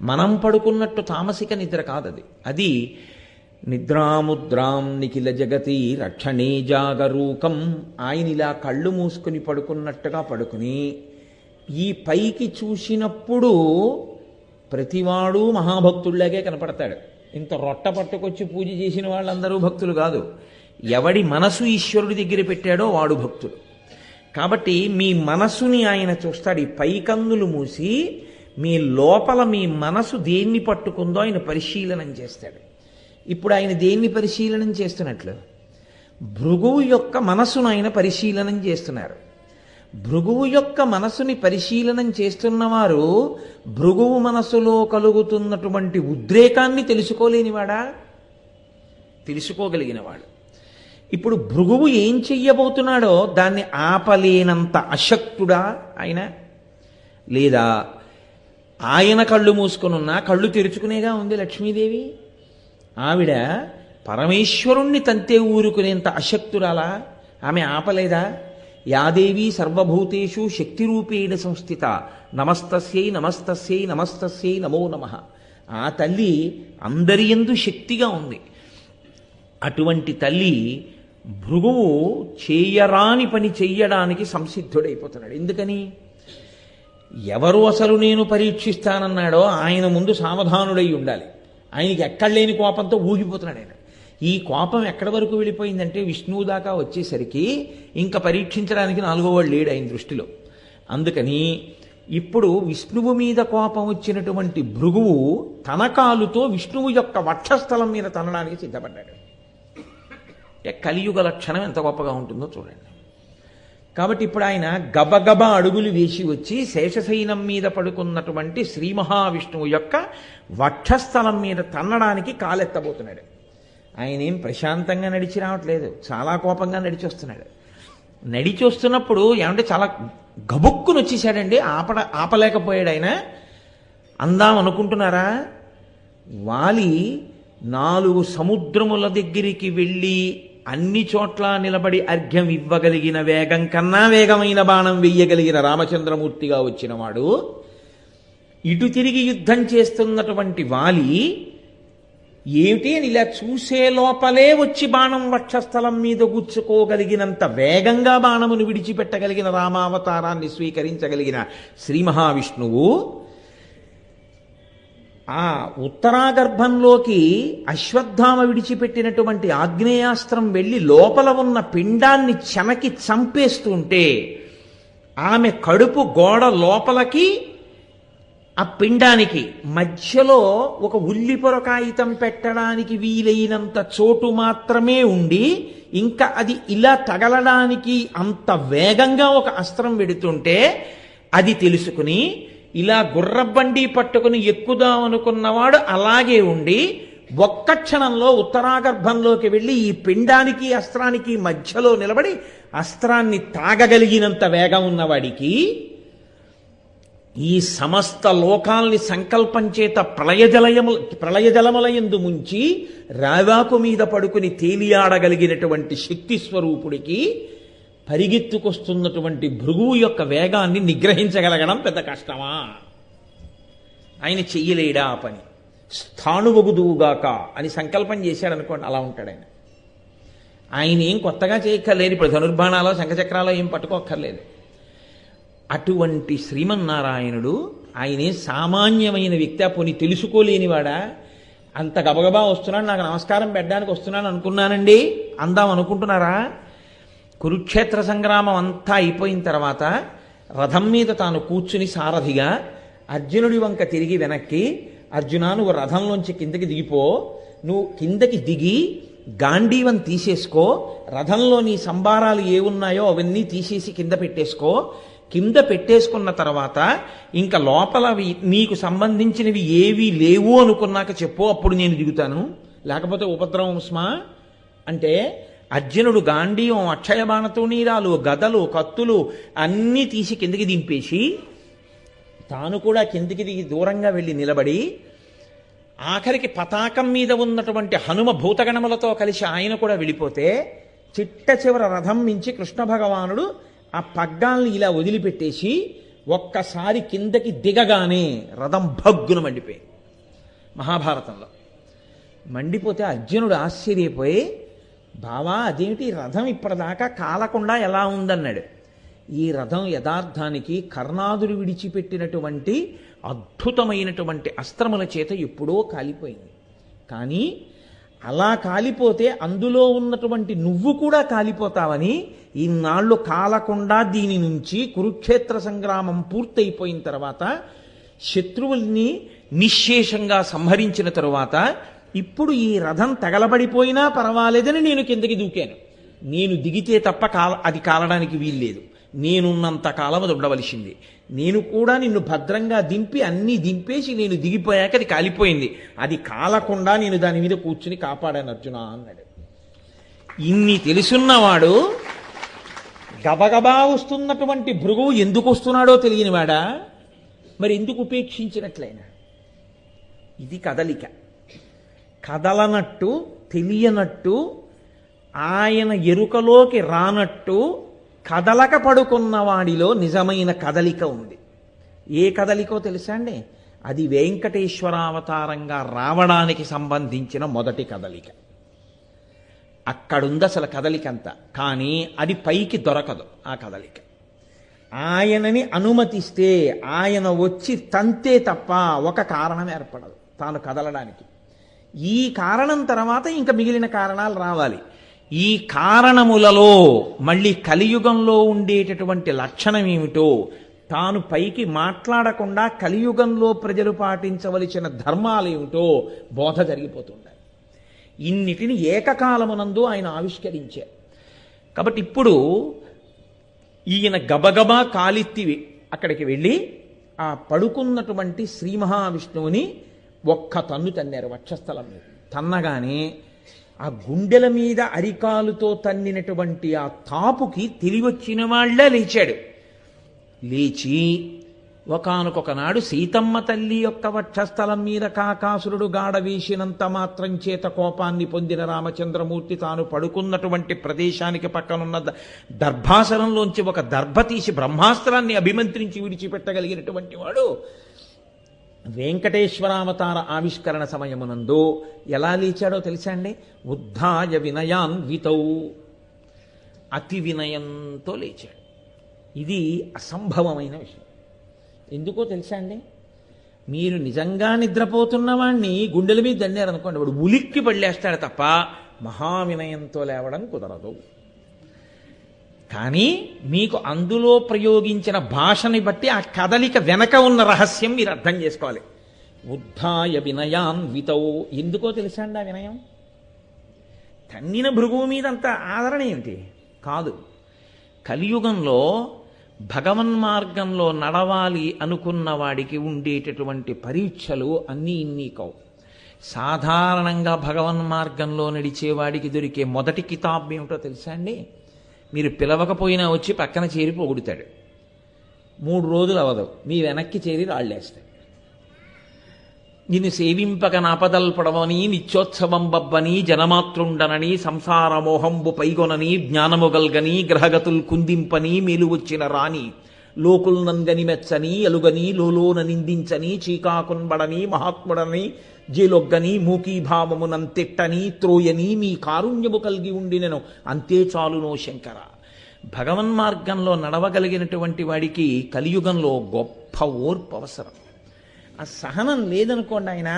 మనం పడుకున్నట్టు తామసిక నిద్ర కాదది. అది నిద్రాముద్రాం నిఖిల జగతి రక్షణే జాగరూకం. ఆయన ఇలా కళ్ళు మూసుకుని పడుకున్నట్టుగా పడుకుని ఈ పైకి చూసినప్పుడు ప్రతివాడు మహాభక్తుల్లాగే కనపడతాడు. ఇంత రొట్ట పట్టుకొచ్చి పూజ చేసిన వాళ్ళందరూ భక్తులు కాదు. ఎవడి మనసు ఈశ్వరుడి దగ్గర పెట్టాడో వాడు భక్తుడు. కాబట్టి మీ మనసుని ఆయన చూస్తాడు. ఈ పైకందులు మూసి మీ లోపల మీ మనసు దేన్ని పట్టుకుందో ఆయన పరిశీలనం చేస్తాడు. ఇప్పుడు ఆయన దేన్ని పరిశీలనం చేస్తున్నట్లు? భృగువు యొక్క మనసును ఆయన పరిశీలనం చేస్తున్నారు. భృగువు యొక్క మనసుని పరిశీలనం చేస్తున్నవారు భృగువు మనసులో కలుగుతున్నటువంటి ఉద్రేకాన్ని తెలుసుకోలేనివాడా? తెలుసుకోగలిగినవాడు. ఇప్పుడు భృగువు ఏం చెయ్యబోతున్నాడో దాన్ని ఆపలేనంత అశక్తుడా ఆయన? లేదా ఆయన కళ్ళు మూసుకునున్నా కళ్ళు తెరుచుకునేగా ఉంది లక్ష్మీదేవి. ఆవిడ పరమేశ్వరుణ్ణి తంతే ఊరుకునేంత అశక్తురాలా? ఆమె ఆపలేదా? యాదేవి సర్వభూతేషు శక్తిరూపేణ సంస్థిత నమస్తస్యై నమస్తస్యై నమస్తస్యై నమో నమః. ఆ తల్లి అందరి యందు శక్తిగా ఉంది. అటువంటి తల్లి భృగువు చేయరాని పని చెయ్యడానికి సంసిద్ధుడైపోతున్నాడు. ఎందుకని? ఎవరు అసలు నేను పరీక్షిస్తానన్నాడో ఆయన ముందు సావధానుడై ఉండాలి. ఆయనకి ఎక్కడలేని కోపంతో ఊగిపోతున్నాడు ఆయన. ఈ కోపం ఎక్కడి వరకు వెళ్ళిపోయిందంటే విష్ణువు దాకా వచ్చేసరికి ఇంకా పరీక్షించడానికి నాలుగో వాడు లేడు ఆయన దృష్టిలో. అందుకని ఇప్పుడు విష్ణువు మీద కోపం వచ్చినటువంటి భృగువు తన కాలుతో విష్ణువు యొక్క వక్షస్థలం మీద తనడానికి సిద్ధపడ్డాడు. కలియుగ లక్షణం ఎంత గొప్పగా ఉంటుందో చూడండి. కాబట్టి ఇప్పుడు ఆయన గబగబా అడుగులు వేసి వచ్చి శేషశయనం మీద పడుకున్నటువంటి శ్రీ మహావిష్ణువు యొక్క వక్షస్థలం మీద తన్నడానికి కాలెత్తబోతున్నాడు. ఆయన ఏం ప్రశాంతంగా నడిచి రావట్లేదు, చాలా కోపంగా నడిచి వస్తున్నాడు. నడిచి వస్తున్నప్పుడు ఏమంటే చాలా గబుక్కుని వచ్చేసాడండి. ఆపలేకపోయాడు ఆయన. అందాం అనుకుంటున్నారా? వాలి 4 సముద్రముల దగ్గరికి వెళ్ళి అన్ని చోట్ల నిలబడి అర్ఘ్యం ఇవ్వగలిగిన వేగం కన్నా వేగమైన బాణం వెయ్యగలిగిన రామచంద్రమూర్తిగా వచ్చినవాడు ఇటు తిరిగి యుద్ధం చేస్తున్నటువంటి వాలి ఏమిటి అని ఇలా చూసే లోపలే వచ్చి బాణం వక్షస్థలం మీద గుచ్చుకోగలిగినంత వేగంగా బాణమును విడిచిపెట్టగలిగిన రామావతారాన్ని స్వీకరించగలిగిన శ్రీ మహావిష్ణువు ఆ ఉత్తరాగర్భంలోకి అశ్వత్థామ విడిచిపెట్టినటువంటి ఆగ్నేయాస్త్రం వెళ్ళి లోపల ఉన్న పిండాన్ని చెనకి చంపేస్తుంటే ఆమె కడుపు గోడ లోపలికి ఆ పిండానికి మధ్యలో ఒక ఉల్లిపొరకాయితం పెట్టడానికి వీలైనంత చోటు మాత్రమే ఉండి ఇంకా అది ఇలా తగలడానికి అంత వేగంగా ఒక అస్త్రం వెడుతుంటే అది తెలుసుకుని ఇలా గుర్రబండి పట్టుకుని ఎక్కుదామనుకున్నవాడు అలాగే ఉండి ఒక్క క్షణంలో ఉత్తరాగర్భంలోకి వెళ్ళి ఈ పిండానికి అస్త్రానికి మధ్యలో నిలబడి అస్త్రాన్ని తాగగలిగినంత వేగం ఉన్నవాడికి ఈ సమస్త లోకాల్ని సంకల్పం చేత ప్రళయజలములయందు ముంచి రావాకు మీద పడుకుని తేలియాడగలిగినటువంటి శక్తి స్వరూపుడికి పరిగెత్తుకొస్తున్నటువంటి భృగువు యొక్క వేగాన్ని నిగ్రహించగలగడం పెద్ద కష్టమా? ఆయన చెయ్యలేడా ఆ పని? స్థాణువగుదువుగాక అని సంకల్పం చేశాడనుకోండి, అలా ఉంటాడు ఆయన. ఆయన ఏం కొత్తగా చేయక్కర్లేదు, ఇప్పుడు ధనుర్బాణాలో శంఖచక్రాలో ఏం పట్టుకోక్కర్లేదు. అటువంటి శ్రీమన్నారాయణుడు ఆయనే సామాన్యమైన వ్యక్తి. పోని తెలుసుకోలేనివాడా? అంత గబగబా వస్తున్నాడు, నాకు నమస్కారం పెట్టడానికి వస్తున్నాను అనుకున్నానండి అందాం అనుకుంటున్నారా? కురుక్షేత్ర సంగ్రామం అంతా అయిపోయిన తర్వాత రథం మీద తాను కూర్చుని సారథిగా అర్జునుడి వంక తిరిగి వెనక్కి, అర్జున నువ్వు రథంలోంచి కిందకి దిగిపో, నువ్వు కిందకి దిగి గాంధీవం తీసేసుకో, రథంలో నీ సంబారాలు ఏమున్నాయో అవన్నీ తీసేసి కింద పెట్టేసుకో, కింద పెట్టేసుకున్న తర్వాత ఇంకా లోపల నీకు సంబంధించినవి ఏవి లేవు అనుకున్నాక చెప్పు, అప్పుడు నేను దిగుతాను, లేకపోతే ఉపద్రవం స్మా అంటే అర్జునుడు గాంధీవం, అక్షయ బాణతోణీరాలు, గదలు, కత్తులు అన్నీ తీసి కిందికి దింపేసి తాను కూడా కిందికి దిగి దూరంగా వెళ్ళి నిలబడి ఆఖరికి పతాకం మీద ఉన్నటువంటి హనుమ భూతగణములతో కలిసి ఆయన కూడా వెళ్ళిపోతే చిట్ట చివర రథం మించి కృష్ణ భగవానుడు ఆ పగ్గాల్ని ఇలా వదిలిపెట్టేసి ఒక్కసారి కిందకి దిగగానే రథం భగ్గున మండిపోయింది. మహాభారతంలో మండిపోతే అర్జునుడు ఆశ్చర్యపోయి, బావా అదేమిటి రథం ఇప్పటిదాకా కాలకుండా ఎలా ఉందన్నాడు. ఈ రథం యథార్థానికి కర్ణాదులు విడిచిపెట్టినటువంటి అద్భుతమైనటువంటి అస్త్రముల చేత ఎప్పుడో కాలిపోయింది. కానీ అలా కాలిపోతే అందులో ఉన్నటువంటి నువ్వు కూడా కాలిపోతావని ఇన్నాళ్ళు కాలకుండా దీని నుంచి కురుక్షేత్ర సంగ్రామం పూర్తయిపోయిన తర్వాత శత్రువుల్ని నిశ్శేషంగా సంహరించిన తరువాత ఇప్పుడు ఈ రథం తగలబడిపోయినా పర్వాలేదని నేను కిందకి దూకాను. నేను దిగితే తప్ప అది కాలడానికి వీల్లేదు, నేనున్నంత కాలం అది ఉండవలసింది. నేను కూడా నిన్ను భద్రంగా దింపి అన్నీ దింపేసి నేను దిగిపోయాక అది కాలిపోయింది, అది కాలకుండా నేను దాని మీద కూర్చుని కాపాడాను అర్జున అన్నాడు. ఇన్ని తెలుసున్నవాడు గబగబా వస్తున్నటువంటి భృగువు ఎందుకు వస్తున్నాడో తెలియనివాడా? మరి ఎందుకు ఉపేక్షించినట్లయినా? ఇది కదలిక. కదలనట్టు, తెలియనట్టు, ఆయన ఎరుకలోకి రానట్టు కదలక పడుకున్నవాడిలో నిజమైన కదలిక ఉంది. ఏ కదలికో తెలుసా అండి? అది వెంకటేశ్వరావతారంగా రావడానికి సంబంధించిన మొదటి కదలిక. అక్కడుంది అసలు కదలికంతా. కానీ అది పైకి దొరకదు ఆ కదలిక. ఆయనని అనుమతిస్తే ఆయన వచ్చి తంతే తప్ప ఒక కారణం ఏర్పడదు తాను కదలడానికి. ఈ కారణం తర్వాత ఇంకా మిగిలిన కారణాలు రావాలి. ఈ కారణములలో మళ్ళీ కలియుగంలో ఉండేటటువంటి లక్షణం ఏమిటో తాను పైకి మాట్లాడకుండా కలియుగంలో ప్రజలు పాటించవలసిన ధర్మాలేమిటో బోధ జరిగిపోతుండాలి. ఇన్నిటిని ఏకకాలమునందు ఆయన ఆవిష్కరించారు. కాబట్టి ఇప్పుడు ఈయన గబగబా కాలిత్తి అక్కడికి వెళ్ళి ఆ పడుకున్నటువంటి శ్రీ మహావిష్ణువుని ఒక్క తన్ను తన్నారు వక్షస్థలం మీద. తన్నగానే ఆ గుండెల మీద అరికాలుతో తన్నినటువంటి ఆ తాపుకి తెలివొచ్చిన వాళ్ళే లేచాడు. లేచి ఒకానొకనాడు సీతమ్మ తల్లి యొక్క వక్షస్థలం మీద కాకాసురుడు గాఢ వేసినంత మాత్రం చేత కోపాన్ని పొందిన రామచంద్రమూర్తి తాను పడుకున్నటువంటి ప్రదేశానికి పక్కనున్న దర్భాసనంలోంచి ఒక దర్భ తీసి బ్రహ్మాస్త్రాన్ని అభిమంత్రించి విడిచిపెట్టగలిగినటువంటి వాడు వెంకటేశ్వరావతార ఆవిష్కరణ సమయమునందు ఎలా లేచాడో తెలుసా అండి? ఉద్ధాయ వినయాన్ వితౌ, అతి వినయంతో లేచాడు. ఇది అసంభవమైన విషయం. ఎందుకో తెలుసా అండి? మీరు నిజంగా నిద్రపోతున్న వాణ్ణి గుండెల మీద దండారనుకోండి, వాడు ఉలిక్కి పడలేస్తాడు తప్ప మహావినయంతో లేవడం కుదరదు. కానీ మీకు అందులో ప్రయోగించిన భాషని బట్టి ఆ కదలిక వెనక ఉన్న రహస్యం మీరు అర్థం చేసుకోవాలి. ఉద్ధాయ వినయాన్ వితౌ. ఎందుకో తెలుసా అండి ఆ వినయం? తన్నిన భృగువు మీద అంత ఆదరణ ఏమిటి? కాదు. కలియుగంలో భగవన్మార్గంలో నడవాలి అనుకున్న వాడికి ఉండేటటువంటి పరీక్షలు అన్నీ ఇన్ని కావు. సాధారణంగా భగవన్మార్గంలో నడిచేవాడికి దొరికే మొదటి కితాబ్ ఏమిటో తెలుసా అండి? మీరు పిలవకపోయినా వచ్చి పక్కన చేరి పొగుడుతాడు. 3 రోజులు అవదు, మీ వెనక్కి చేరి రాళ్ళేస్తాడు. నిన్ను సేవింపక నాపదల్పడవని నిత్యోత్సవం బబ్బని జనమాతృండనని సంసారమోహంబు పైగొనని జ్ఞానముగల్గని గ్రహగతుల్ కుందింపని మేలు వచ్చిన రాణి లోకుల్ నంగని మెచ్చని ఎలుగని లోలోన నిందించని చీకాకున్బడని మహాత్ముడని జేలొగ్గని మూకీభావమునంతిట్టని త్రోయని మీ కారుణ్యము కలిగి ఉండినను అంతే చాలునో శంకర. భగవన్మార్గంలో నడవగలిగినటువంటి వాడికి కలియుగంలో గొప్ప ఓర్పు అవసరం. ఆ సహనం లేదనుకోండి, ఆయన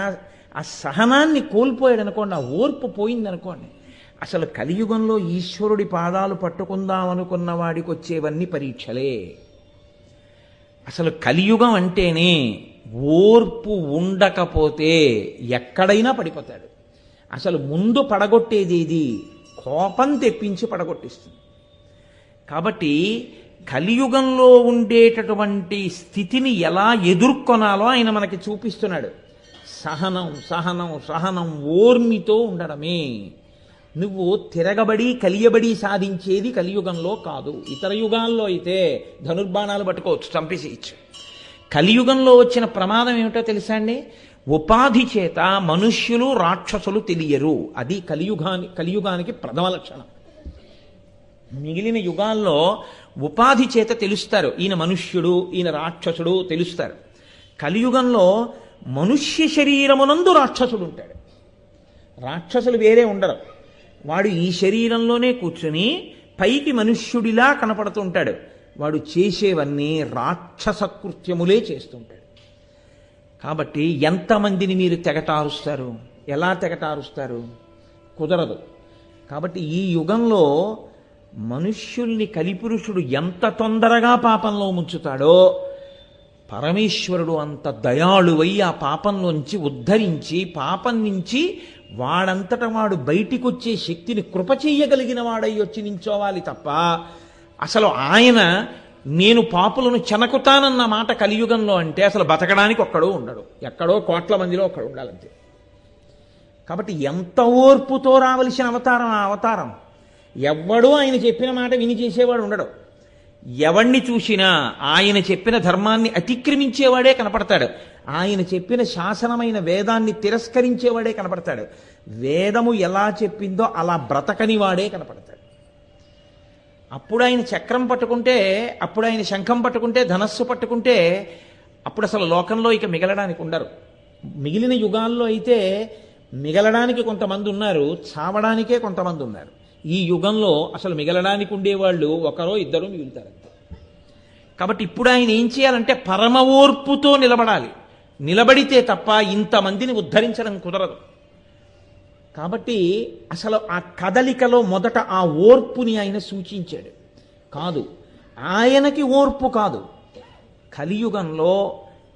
ఆ సహనాన్ని కోల్పోయాడు అనుకోండి, ఆ ఓర్పు పోయిందనుకోండి, అసలు కలియుగంలో ఈశ్వరుడి పాదాలు పట్టుకుందామనుకున్న వాడికి వచ్చేవన్నీ పరీక్షలే. అసలు కలియుగం అంటేనే ఓర్పు ఉండకపోతే ఎక్కడైనా పడిపోతాడు. అసలు ముందు పడగొట్టేది ఇది, కోపం తెప్పించి పడగొట్టిస్తుంది. కాబట్టి కలియుగంలో ఉండేటటువంటి స్థితిని ఎలా ఎదుర్కొనాలో ఆయన మనకి చూపిస్తున్నాడు. సహనం సహనం సహనం, ఓర్మితో ఉండడమే. నువ్వు తిరగబడి కలియబడి సాధించేది కలియుగంలో కాదు. ఇతర యుగాల్లో అయితే ధనుర్బాణాలు పట్టుకోవచ్చు, చంపేసేయచ్చు. కలియుగంలో వచ్చిన ప్రమాదం ఏమిటో తెలుసా అండి? ఉపాధి చేత మనుష్యులు రాక్షసులు తెలియరు. అది కలియుగానికి ప్రథమ లక్షణం. మిగిలిన యుగాల్లో ఉపాధి చేత తెలుస్తారు, ఈయన మనుష్యుడు ఈయన రాక్షసుడు తెలుస్తారు. కలియుగంలో మనుష్య శరీరమునందు రాక్షసుడు ఉంటాడు. రాక్షసులు వేరే ఉండరు. వాడు ఈ శరీరంలోనే కూర్చుని పైకి మనుష్యుడిలా కనపడుతుంటాడు. వాడు చేసేవన్నీ రాక్షస కృత్యములే చేస్తుంటాడు. కాబట్టి ఎంతమందిని మీరు తెగటారుస్తారు? ఎలా తెగటారుస్తారు? కుదరదు. కాబట్టి ఈ యుగంలో మనుష్యుల్ని కలిపురుషుడు ఎంత తొందరగా పాపంలో ముంచుతాడో పరమేశ్వరుడు అంత దయాళువై ఆ పాపంలోంచి ఉద్ధరించి, పాపం నుంచి వాడంతట వాడు బయటికి వచ్చే శక్తిని కృప చెయ్యగలిగిన వాడై వచ్చి నించోవాలి తప్ప అసలు ఆయన నేను పాపులను చెనకుతానన్న మాట కలియుగంలో అంటే అసలు బతకడానికి ఒక్కడో ఉండడు. ఎక్కడో కోట్ల మందిలో ఒక్కడు ఉండాలంతే. కాబట్టి ఎంత ఓర్పుతో రావలసిన అవతారం ఆ అవతారం. ఎవ్వడూ ఆయన చెప్పిన మాట విని చేసేవాడు ఉండడు. ఎవణ్ణి చూసినా ఆయన చెప్పిన ధర్మాన్ని అతిక్రమించేవాడే కనపడతాడు. ఆయన చెప్పిన శాసనమైన వేదాన్ని తిరస్కరించేవాడే కనపడతాడు. వేదము ఎలా చెప్పిందో అలా బ్రతకని వాడే కనపడతాడు. అప్పుడు ఆయన చక్రం పట్టుకుంటే, అప్పుడు ఆయన శంఖం పట్టుకుంటే, ధనస్సు పట్టుకుంటే అప్పుడు అసలు లోకంలో ఇక మిగలడానికి ఉండరు. మిగిలిన యుగాల్లో అయితే మిగలడానికి కొంతమంది ఉన్నారు, చావడానికే కొంతమంది ఉన్నారు. ఈ యుగంలో అసలు మిగలడానికి ఉండేవాళ్ళు ఒకరో ఇద్దరు మిగులుతారు. కాబట్టి ఇప్పుడు ఆయన ఏం చేయాలంటే పరమ ఓర్పుతో నిలబడాలి. నిలబడితే తప్ప ఇంతమందిని ఉద్ధరించడం కుదరదు. కాబట్టి అసలు ఆ కదలికలో మొదట ఆ ఓర్పుని ఆయన సూచించాడు. కాదు, ఆయనకి ఓర్పు కాదు, కలియుగంలో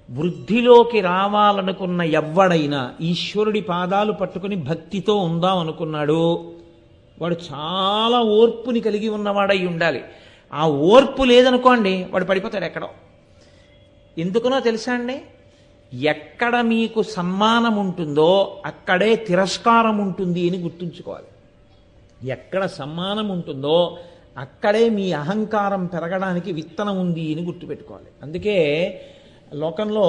వృద్ధిలోకి రావాలనుకున్న ఎవ్వడైనా ఈశ్వరుడి పాదాలు పట్టుకుని భక్తితో ఉందాం అనుకున్నాడు, వాడు చాలా ఓర్పుని కలిగి ఉన్నవాడై ఉండాలి. ఆ ఓర్పు లేదనుకోండి, వాడు పడిపోతాడు ఎక్కడో. ఎందుకునో తెలుసా అండి? ఎక్కడ మీకు సన్మానం ఉంటుందో అక్కడే తిరస్కారం ఉంటుంది అని గుర్తుంచుకోవాలి. ఎక్కడ సన్మానం ఉంటుందో అక్కడే మీ అహంకారం పెరగడానికి విత్తనం ఉంది అని గుర్తుపెట్టుకోవాలి. అందుకే లోకంలో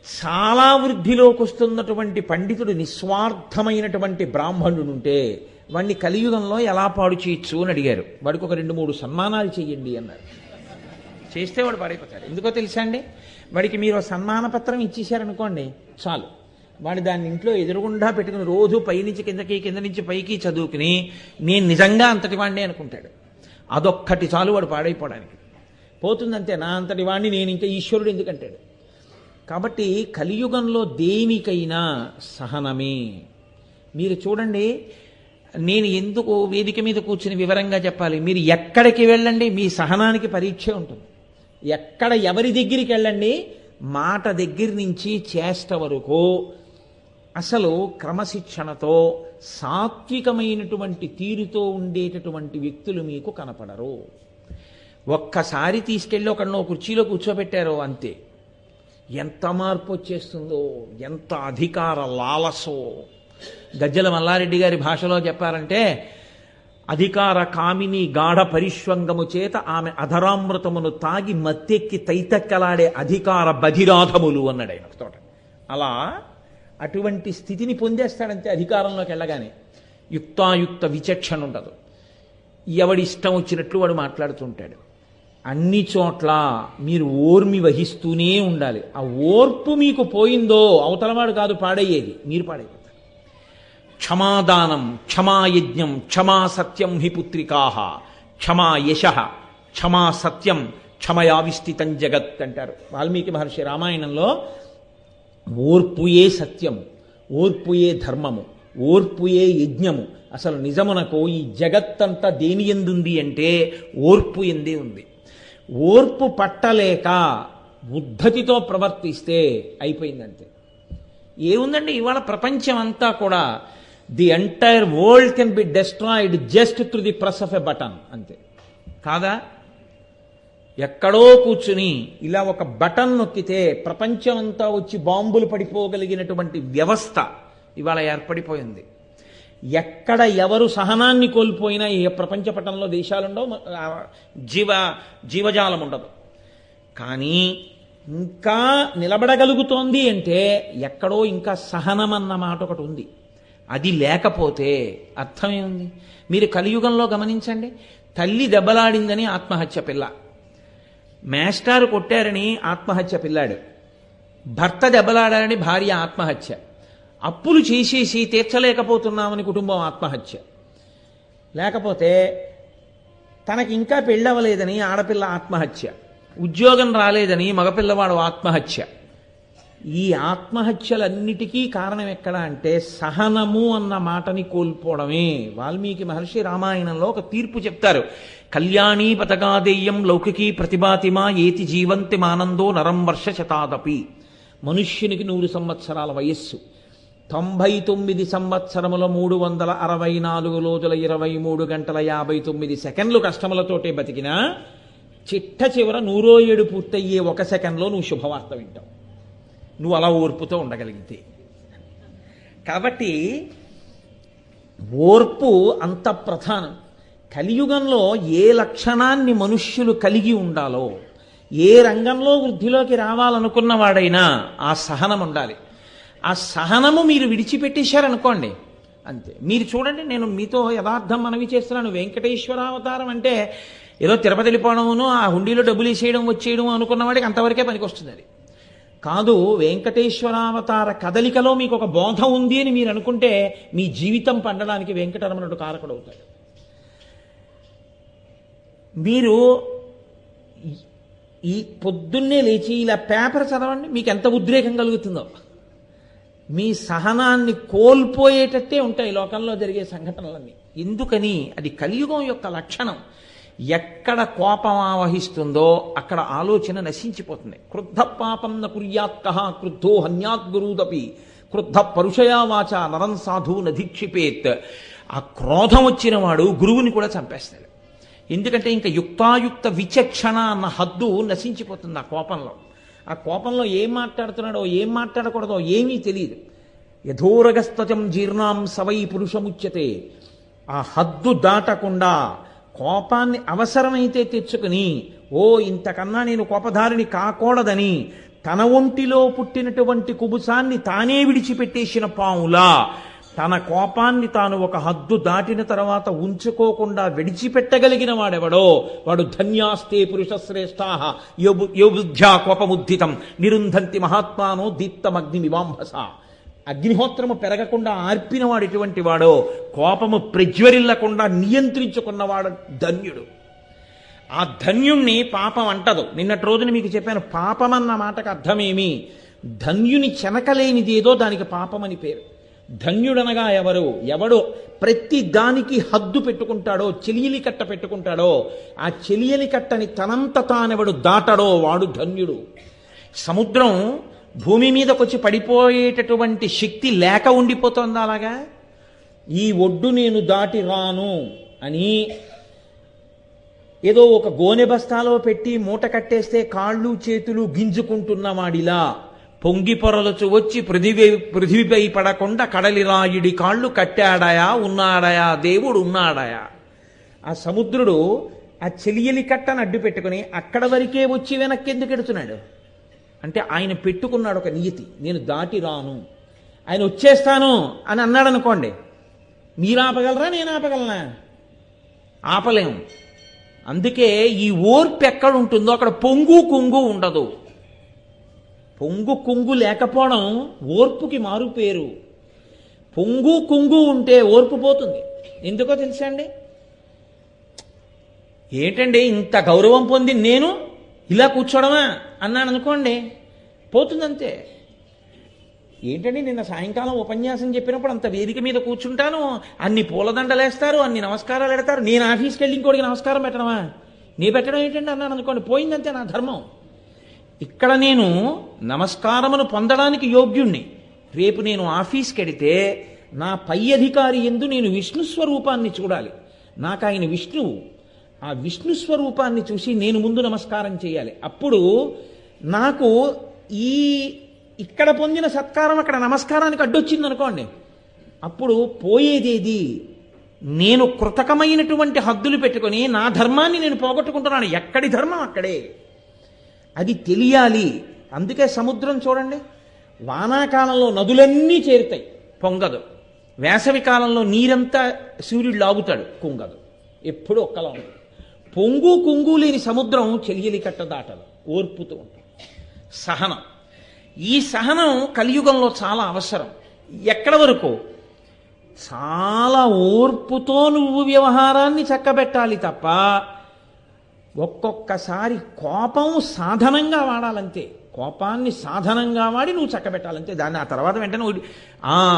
చాలా వృద్ధిలోకి వస్తున్నటువంటి పండితుడు, నిస్వార్థమైనటువంటి బ్రాహ్మణుడు ఉంటే వాడిని కలియుగంలో ఎలా పాడు చేయొచ్చు అని అడిగారు. వాడికి ఒక 2-3 సన్మానాలు చెయ్యండి అన్నారు. చేస్తే వాడు పాడైపోతాడు. ఎందుకో తెలుసా అండి? వాడికి మీరు సన్మాన పత్రం ఇచ్చేశారనుకోండి చాలు, వాడు దాన్ని ఇంట్లో ఎదురుగుండా పెట్టుకుని రోజు పైనుంచి కిందకి, కింద నుంచి పైకి చదువుకుని నేను నిజంగా అంతటి వాడిని అనుకుంటాడు. అదొక్కటి చాలు వాడు పాడైపోవడానికి. పోతుందంతే, నా అంతటి వాడిని నేను ఇంకా ఈశ్వరుడు ఎందుకంటాడు. కాబట్టి కలియుగంలో దేనికైనా సహనమే. మీరు చూడండి, నేను ఎందుకు వేదిక మీద కూర్చుని వివరంగా చెప్పాలి? మీరు ఎక్కడికి వెళ్ళండి మీ సహనానికి పరీక్ష ఉంటుంది. ఎక్కడ ఎవరి దగ్గరికి వెళ్ళండి, మాట దగ్గర నుంచి చేష్ట వరకు అసలు క్రమశిక్షణతో సాత్వికమైనటువంటి తీరుతో ఉండేటటువంటి వ్యక్తులు మీకు కనపడరు. ఒక్కసారి తీసుకెళ్ళి ఒకరినో కుర్చీలో కూర్చోబెట్టారో అంతే, ఎంత మార్పు వచ్చేస్తుందో, ఎంత అధికార లాలసో. గజ్జల మల్లారెడ్డి గారి భాషలో చెప్పారంటే, అధికార కామిని గాఢ పరిష్వంగము చేత ఆమె అధరామృతమును తాగి మత్తెక్కి తైతక్కలాడే అధికార బధిరాధములు అన్నాడు ఆయన తోట. అలా అటువంటి స్థితిని పొందేస్తాడంతే అధికారంలోకి వెళ్ళగానే. యుక్తాయుక్త విచక్షణ ఉండదు, ఎవడి ఇష్టం వచ్చినట్లు వాడు మాట్లాడుతుంటాడు. అన్ని చోట్ల మీరు ఓర్మి వహిస్తూనే ఉండాలి. ఆ ఓర్పు మీకు పోయిందో అవతలవాడు కాదు పాడయ్యేది, మీరు పాడైపోతారు. క్షమాదానం, క్షమాయజ్ఞం, క్షమా సత్యం హి పుత్రికాహ, క్షమా యశ, క్షమా సత్యం, క్షమయావిష్ఠితం జగత్ అంటారు వాల్మీకి మహర్షి రామాయణంలో. ఓర్పుయే సత్యము, ఓర్పుయే ధర్మము, ఓర్పుయే యజ్ఞము. అసలు నిజమునకు ఈ జగత్తంతా దేని ఎందుంది అంటే ఓర్పు ఎందే ఉంది. ఓర్పు పట్టలేక ఉద్ధతితో ప్రవర్తిస్తే అయిపోయిందంతే. ఏముందండి, ఇవాళ ప్రపంచం అంతా కూడా the entire world can be destroyed just through the press of a button, అంతే కాదా? ఎక్కడో కూర్చుని ఇలా ఒక బటన్ నొక్కితే ప్రపంచం అంతా వచ్చి బాంబులు పడిపోగలిగినటువంటి వ్యవస్థ ఇవాళ ఏర్పడిపోయింది. ఎక్కడ ఎవరు సహనాన్ని కోల్పోయినా ఈ ప్రపంచ పటంలో దేశాలుండవు, జీవజాలం ఉండదు. కానీ ఇంకా నిలబడగలుగుతోంది అంటే ఎక్కడో ఇంకా సహనం అన్న మాట ఒకటి ఉంది. అది లేకపోతే అర్థమేముంది? మీరు కలియుగంలో గమనించండి, తల్లి దెబ్బలాడిందని ఆత్మహత్య పిల్ల, మేస్టారు కొట్టారని ఆత్మహత్య పిల్లాడు, భర్త దెబ్బలాడారని భార్య ఆత్మహత్య, అప్పులు చేసేసి తీర్చలేకపోతున్నామని కుటుంబం ఆత్మహత్య, లేకపోతే తనకి ఇంకా పెళ్ళవలేదని ఆడపిల్ల ఆత్మహత్య, ఉద్యోగం రాలేదని మగపిల్లవాడు ఆత్మహత్య. ఈ ఆత్మహత్యలన్నిటికీ కారణం ఎక్కడ అంటే సహనము అన్న మాటని కోల్పోవడమే. వాల్మీకి మహర్షి రామాయణంలో ఒక తీర్పు చెప్తారు. కళ్యాణీ పతగాదేయం లౌకికీ ప్రతిభాతిమా ఏతి జీవంతి మానందో నరం వర్ష శతాదపి. మనుష్యునికి 100 సంవత్సరాల వయస్సు, 99 సంవత్సరముల 364 రోజుల 23 గంటల 59 సెకండ్లు కష్టములతోటే బతికినా చిట్ట చివర 107 పూర్తయ్యే 1 సెకండ్లో నువ్వు శుభవార్త వింటావు, నువ్వు అలా ఓర్పుతో ఉండగలిగితే. కాబట్టి ఓర్పు అంత ప్రధానం. కలియుగంలో ఏ లక్షణాన్ని మనుష్యులు కలిగి ఉండాలో, ఏ రంగంలో వృద్ధిలోకి రావాలనుకున్న వాడైనా ఆ సహనం ఉండాలి. ఆ సహనము మీరు విడిచిపెట్టేశారనుకోండి అంతే. మీరు చూడండి, నేను మీతో యథార్థం మనవి చేస్తున్నాను. వెంకటేశ్వరావతారం అంటే ఏదో తిరుపతి వెళ్ళిపోవడమును, ఆ హుండీలో డబ్బులు వేసేయడం వచ్చేయడం అనుకున్న వాడికి అంతవరకే పనికి వస్తుంది. అది కాదు. వెంకటేశ్వరావతార కదలికలో మీకు ఒక బోధ ఉంది అని మీరు అనుకుంటే మీ జీవితం పండడానికి వెంకటరమణుడు కారకుడు అవుతాడు. మీరు ఈ పొద్దున్నే లేచి ఇలా పేపర్ చదవండి, మీకు ఎంత ఉద్రేకం కలుగుతుందో. మీ సహనాన్ని కోల్పోయేటట్టే ఉంటాయి లోకంలో జరిగే సంఘటనలన్నీ. ఎందుకని? అది కలియుగం యొక్క లక్షణం. ఎక్కడ కోపం ఆవహిస్తుందో అక్కడ ఆలోచన నశించిపోతుంది. క్రుద్ధ పాపం న కుర్యాత్కః క్రుద్ధో హన్యాద్గురుదపి క్రుద్ధ పరుషయా వాచ నరం సాధు నధిక్షిపేత్. ఆ క్రోధం వచ్చిన వాడు గురువుని కూడా చంపేస్తాడు. ఎందుకంటే ఇంకా యుక్తాయుక్త విచక్షణ అన్న హద్దు నశించిపోతుంది ఆ కోపంలో. ఆ కోపంలో ఏం మాట్లాడుతున్నాడో ఏం మాట్లాడకూడదో ఏమీ తెలియదు. యథోరగస్తజం జీర్ణాం సవై పురుషముచ్యతే. ఆ హద్దు దాటకుండా కోపాన్ని అవసరమైతే తెచ్చుకుని, ఓ ఇంతకన్నా నేను కోపధారిని కాకూడదని తన ఒంటిలో పుట్టినటువంటి కుబుసాన్ని తానే విడిచిపెట్టేసిన పాములా తన కోపాన్ని తాను ఒక హద్దు దాటిన తర్వాత ఉంచుకోకుండా విడిచిపెట్టగలిగిన వాడెవడో వాడు ధన్యాస్తే పురుషశ్రేష్ఠాః యో బుద్ధ్యా కోపముద్ధితం నిరుంధంతి మహాత్మానో దీప్తమగ్నిమివాంభస. అగ్నిహోత్రము పెరగకుండా ఆర్పినవాడు ఎటువంటి వాడో, కోపము ప్రజ్వరిల్లకుండా నియంత్రించుకున్నవాడు ధన్యుడు. ఆ ధన్యుణ్ణి పాపం అంటదు. నిన్నటి రోజున మీకు చెప్పాను, పాపం అన్న మాటకు అర్థమేమి? ధన్యుని చెనకలేనిది ఏదో దానికి పాపమని పేరు. ధన్యుడనగా ఎవడు ప్రతి దానికి హద్దు పెట్టుకుంటాడో, చెలియలి కట్ట పెట్టుకుంటాడో, ఆ చెలియలి కట్టని తనంత తానెవడు దాటడో వాడు ధన్యుడు. సముద్రం భూమి మీదకొచ్చి పడిపోయేటటువంటి శక్తి లేక ఉండిపోతుందా? అలాగా ఈ ఒడ్డు నేను దాటి రాను అని ఏదో ఒక గోనె బస్తాలో పెట్టి మూట కట్టేస్తే కాళ్ళు చేతులు గింజుకుంటున్నవాడిలా పొంగి పొరలుచు వచ్చి పృథివిపై పడకుండా కడలి రాయుడి కాళ్ళు కట్టాడయా ఉన్నాడయా దేవుడు ఉన్నాడయా. ఆ సముద్రుడు ఆ చెలియలి కట్టను అడ్డు పెట్టుకుని అక్కడ వరకే వచ్చి వెనక్కి ఎందుకు ఎడుతున్నాడు అంటే ఆయన పెట్టుకున్నాడు ఒక నియతి, నేను దాటి రాను. ఆయన వచ్చేస్తాను అని అన్నాడు అనుకోండి, మీరు ఆపగలరా నేను ఆపగలనా? ఆపలేము. అందుకే ఈ ఓర్పు ఎక్కడ ఉంటుందో అక్కడ పొంగు కుంగు ఉండదు. పొంగు కుంగు లేకపోవడం ఓర్పుకి మారు పేరు. పొంగు కుంగు ఉంటే ఓర్పు పోతుంది. ఎందుకో తెలుసా అండి? ఏంటండి ఇంత గౌరవం పొంది నేను ఇలా కూర్చోవడమా అన్నాను అనుకోండి, పోతుందంతే. ఏంటండి నిన్న సాయంకాలం ఉపన్యాసం చెప్పినప్పుడు అంత వేదిక మీద కూర్చుంటాను, అన్ని పూలదండలేస్తారు, అన్ని నమస్కారాలు పెడతారు, నేను ఆఫీస్కి వెళ్ళి ఇంకోటికి నమస్కారం పెట్టడమా? నీ పెట్టడం ఏంటండి అన్నాను అనుకోండి, పోయిందంతే నా ధర్మం. ఇక్కడ నేను నమస్కారమును పొందడానికి యోగ్యుణ్ణి. రేపు నేను ఆఫీస్కి వెడితే నా పై అధికారి యందు నేను విష్ణు స్వరూపాన్ని చూడాలి. నాకు ఆయన విష్ణువు. ఆ విష్ణు స్వరూపాన్ని చూసి నేను ముందు నమస్కారం చేయాలి. అప్పుడు నాకు ఇక్కడ పొందిన సత్కారం అక్కడ నమస్కారానికి అడ్డొచ్చింది అనుకోండి, అప్పుడు పోయేదేది? నేను కృతకమైనటువంటి హద్దులు పెట్టుకొని నా ధర్మాన్ని నేను పోగొట్టుకుంటున్నాను. ఎక్కడి ధర్మం అక్కడే. అది తెలియాలి. అందుకే సముద్రం చూడండి, వానాకాలంలో నదులన్నీ చేరుతాయి, పొంగదు. వేసవి కాలంలో నీరంతా సూర్యుడు లాగుతాడు, కుంగదు. ఎప్పుడూ ఒక్కలా ఉంటుంది. పొంగు కుంగు లేని సముద్రం చెలియలి కట్ట దాటదు, ఓర్పుతూ ఉంటుంది. సహనం. ఈ సహనం కలియుగంలో చాలా అవసరం. ఎక్కడ వరకు? చాలా ఓర్పుతో నువ్వు వ్యవహారాన్ని చక్కబెట్టాలి తప్ప ఒక్కొక్కసారి కోపం సాధనంగా వాడాలంతే. కోపాన్ని సాధనంగా వాడి నువ్వు చక్కబెట్టాలంతే. దాన్ని ఆ తర్వాత వెంటనే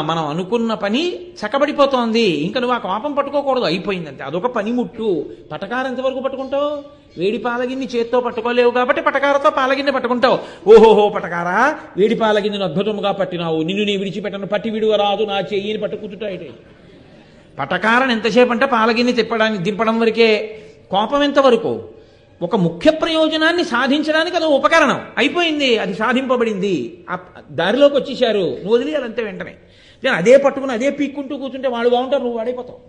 మనం అనుకున్న పని చక్కబడిపోతోంది, ఇంకా నువ్వు ఆ కోపం పట్టుకోకూడదు, అయిపోయిందంతే. అదొక పనిముట్టు. పటకారం ఎంతవరకు పట్టుకుంటావు? వేడి పాలగిన్ని చేత్తో పట్టుకోలేవు కాబట్టి పటకారతో పాలగిన్నె పట్టుకుంటావు. ఓహోహో పటకారా, వేడి పాలగిన్నెను అద్భుతంగా పట్టినావు, నిన్ను నీ విడిచిపెట్టను, పట్టి విడువరాదు నా చెయ్యిని పట్టుకుంటుటాయి. పటకారం ఎంతసేపు అంటే పాలగిన్ని దింపడం వరకే. కోపం ఎంతవరకు? ఒక ముఖ్య ప్రయోజనాన్ని సాధించడానికి అది ఉపకరణం, అయిపోయింది, అది సాధింపబడింది, దారిలోకి వచ్చేసారు, నువ్వు వదిలేయాలంతే వెంటనే. నేను అదే పట్టుకుని అదే పీక్కుంటూ కూర్చుంటే వాడు బాగుంటారు, నువ్వు వాడైపోతావు.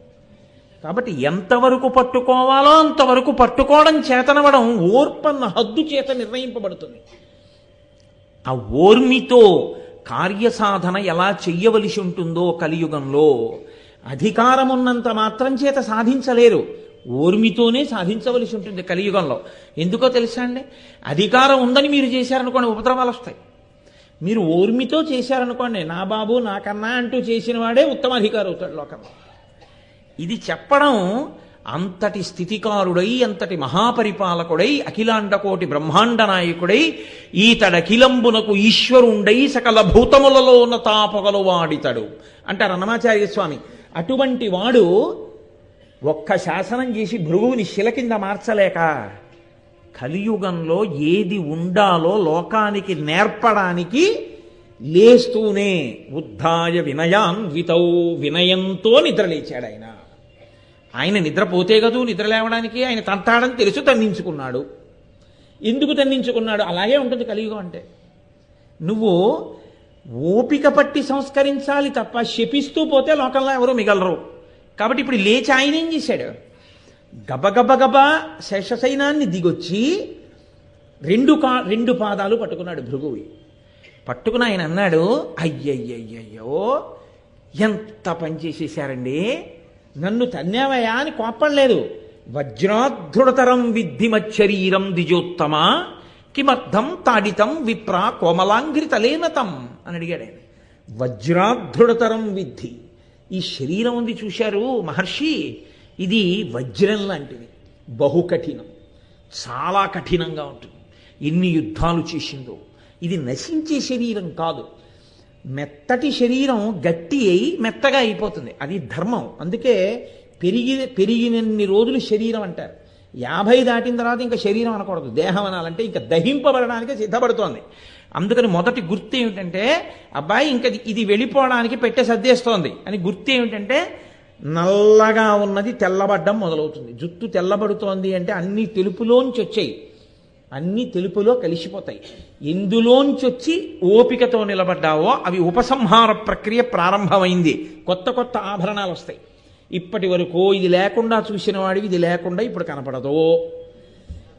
కాబట్టి ఎంతవరకు పట్టుకోవాలో అంతవరకు పట్టుకోవడం చేతనవడం ఓర్పన్న హద్దు చేత నిర్ణయింపబడుతుంది. ఆ ఓర్మితో కార్యసాధన ఎలా చెయ్యవలసి ఉంటుందో కలియుగంలో అధికారం ఉన్నంత మాత్రం చేత సాధించలేరు, ఓర్మితోనే సాధించవలసి ఉంటుంది కలియుగంలో. ఎందుకో తెలుసా అండి? అధికారం ఉందని మీరు చేశారనుకోండి ఉపద్రవాలు వస్తాయి. మీరు ఓర్మితో చేశారనుకోండి, నా బాబు నాకన్నా అంటూ చేసిన వాడే ఉత్తమ అధికారి అవుతాడు లోకంలో. ఇది చెప్పడం అంతటి స్థితికారుడై, అంతటి మహాపరిపాలకుడై, అఖిలాండకోటి బ్రహ్మాండ నాయకుడై, ఈతడఖిలంబునకు ఈశ్వరుండై సకల భూతములలో ఉన్న తాపగలు వాడితడు అంటారు అన్నమాచార్య స్వామి. అటువంటి వాడు ఒక్క శాసనం చేసి భృగువుని శిల కింద మార్చలేక కలియుగంలో ఏది ఉండాలో లోకానికి నేర్పడానికి లేస్తూనే ఉద్ధాయ వినయాన్వితౌ, వినయంతో నిద్రలేచాడు ఆయన. ఆయన నిద్రపోతే కదూ నిద్ర లేవడానికి, ఆయన తంతాడని తెలుసు తన్నించుకున్నాడు. ఎందుకు తన్నించుకున్నాడు? అలాగే ఉంటుంది కలియుగం అంటే. నువ్వు ఓపిక పట్టి సంస్కరించాలి తప్ప శపిస్తూ పోతే లోకంలో ఎవరు మిగలరు. కాబట్టి ఇప్పుడు లేచి ఆయన ఏం చేశాడు? గబగబగబా శేషశైనాన్ని దిగొచ్చి రెండు పాదాలు పట్టుకున్నాడు భృగువి. పట్టుకుని ఆయన అన్నాడు, అయ్యయ్యయ్యో ఎంత పని చేసేశారండి, నన్ను తన్యావయా అని కోప్పడలేదు. వజ్రాధృడతరం విద్ధిమచ్చరీరం ద్విజోత్తమ కిమర్థం తాడితం విప్ర కోమలాంఘ్రితలేనతం అని అడిగాడు ఆయన. వజ్రాధృడతరం విద్ధి, ఈ శరీరం ఉంది చూశారు మహర్షి, ఇది వజ్రం లాంటిది, బహుకఠినం, చాలా కఠినంగా ఉంటుంది. ఎన్ని యుద్ధాలు చేసిందో. ఇది నశించే శరీరం కాదు. మెత్తటి శరీరం గట్టి అయి మెత్తగా అయిపోతుంది, అది ధర్మం. అందుకే పెరిగినన్ని రోజులు శరీరం అంటారు. 50 దాటిన తర్వాత ఇంకా శరీరం అనకూడదు, దేహం అనాలంటే ఇంకా దహింపబడడానికి సిద్ధపడుతోంది. అందుకని మొదటి గుర్తు ఏమిటంటే, అబ్బాయి ఇంకా ఇది వెళ్ళిపోవడానికి పెట్టే సర్దేస్తోంది అని గుర్తు ఏమిటంటే, నల్లగా ఉన్నది తెల్లబడ్డం మొదలవుతుంది. జుట్టు తెల్లబడుతోంది అంటే అన్ని తెలుపులోంచి వచ్చాయి, అన్ని తెలుపులో కలిసిపోతాయి. ఎందులోంచి వచ్చి ఓపికతో నిలబడ్డావో అవి ఉపసంహార ప్రక్రియ ప్రారంభమైంది. కొత్త కొత్త ఆభరణాలు వస్తాయి. ఇప్పటి వరకు ఇది లేకుండా చూసిన వాడివి ఇది లేకుండా ఇప్పుడు కనపడదు.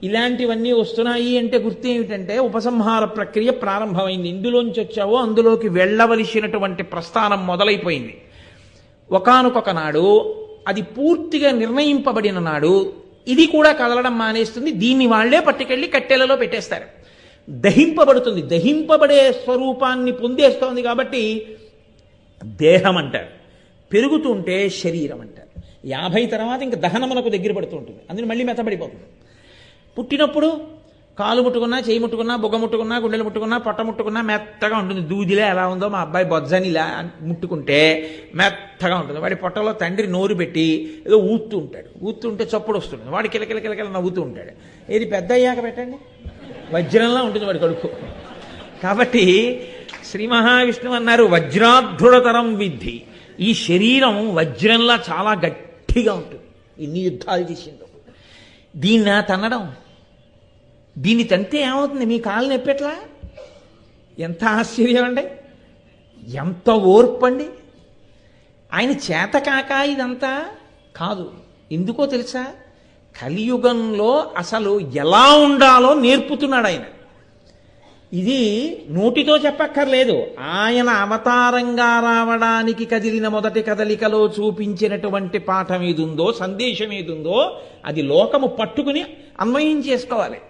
ఇలాంటివన్నీ వస్తున్నాయి అంటే గుర్తు ఏమిటంటే ఉపసంహార ప్రక్రియ ప్రారంభమైంది. ఇందులోంచి వచ్చావో అందులోకి వెళ్ళవలసినటువంటి ప్రస్థానం మొదలైపోయింది. ఒకానొక నాడు అది పూర్తిగా నిర్ణయింపబడిన నాడు ఇది కూడా కదలడం మానేస్తుంది. దీన్ని వాళ్లే పట్టుకెళ్ళి కట్టెలలో పెట్టేస్తారు. దహింపబడుతుంది. దహింపబడే స్వరూపాన్ని పొందేస్తోంది కాబట్టి దేహం అంటారు. పెరుగుతుంటే శరీరం అంటారు. 50 తర్వాత ఇంకా దహనమునకు దగ్గర పడుతూ ఉంటుంది. అందుకని మళ్ళీ మెత్తబడిపోతుంది. పుట్టినప్పుడు కాలు ముట్టుకున్నా, చేయి ముట్టుకున్నా, బొగ్గ ముట్టుకున్నా, గుండెలు ముట్టుకున్నా, పొట్ట ముట్టుకున్నా మెత్తగా ఉంటుంది. దూదిలే ఎలా ఉందో మా అబ్బాయి బొజ్జని ఇలా ముట్టుకుంటే మెత్తగా ఉంటుంది. వాడి పొట్టలో తండ్రి నోరు పెట్టి ఏదో ఊత్తూ ఉంటాడు. ఊతుంటే చప్పుడు వస్తుంది. వాడి కిలకిల నవ్వుతూ ఉంటాడు. ఏది పెద్ద అయ్యాక పెట్టండి, వజ్రంలా ఉంటుంది వాడి కడుపు. కాబట్టి శ్రీ మహావిష్ణువు అన్నారు వజ్రాధృడతరం విద్ధి. ఈ శరీరం వజ్రంలా చాలా గట్టిగా ఉంటుంది. ఇన్ని యుద్ధాలు చేసిందో దీన్ని తన్నడం, దీన్ని తంతే ఏమవుతుంది? మీ కాళ్ళు నొప్పెట్లా? ఎంత ఆశ్చర్యం అండి, ఎంత ఓర్పు అండి. ఆయన చేతకాక ఇదంతా కాదు. ఎందుకో తెలుసా? కలియుగంలో అసలు ఎలా ఉండాలో నేర్పుతున్నాడు ఆయన. ఇది నోటితో చెప్పక్కర్లేదు. ఆయన అవతారంగా రావడానికి కదిలిన మొదటి కదలికలో చూపించినటువంటి పాఠం ఏదుందో, సందేశం ఏదుందో అది లోకము పట్టుకుని అన్వయం చేసుకోవాలి.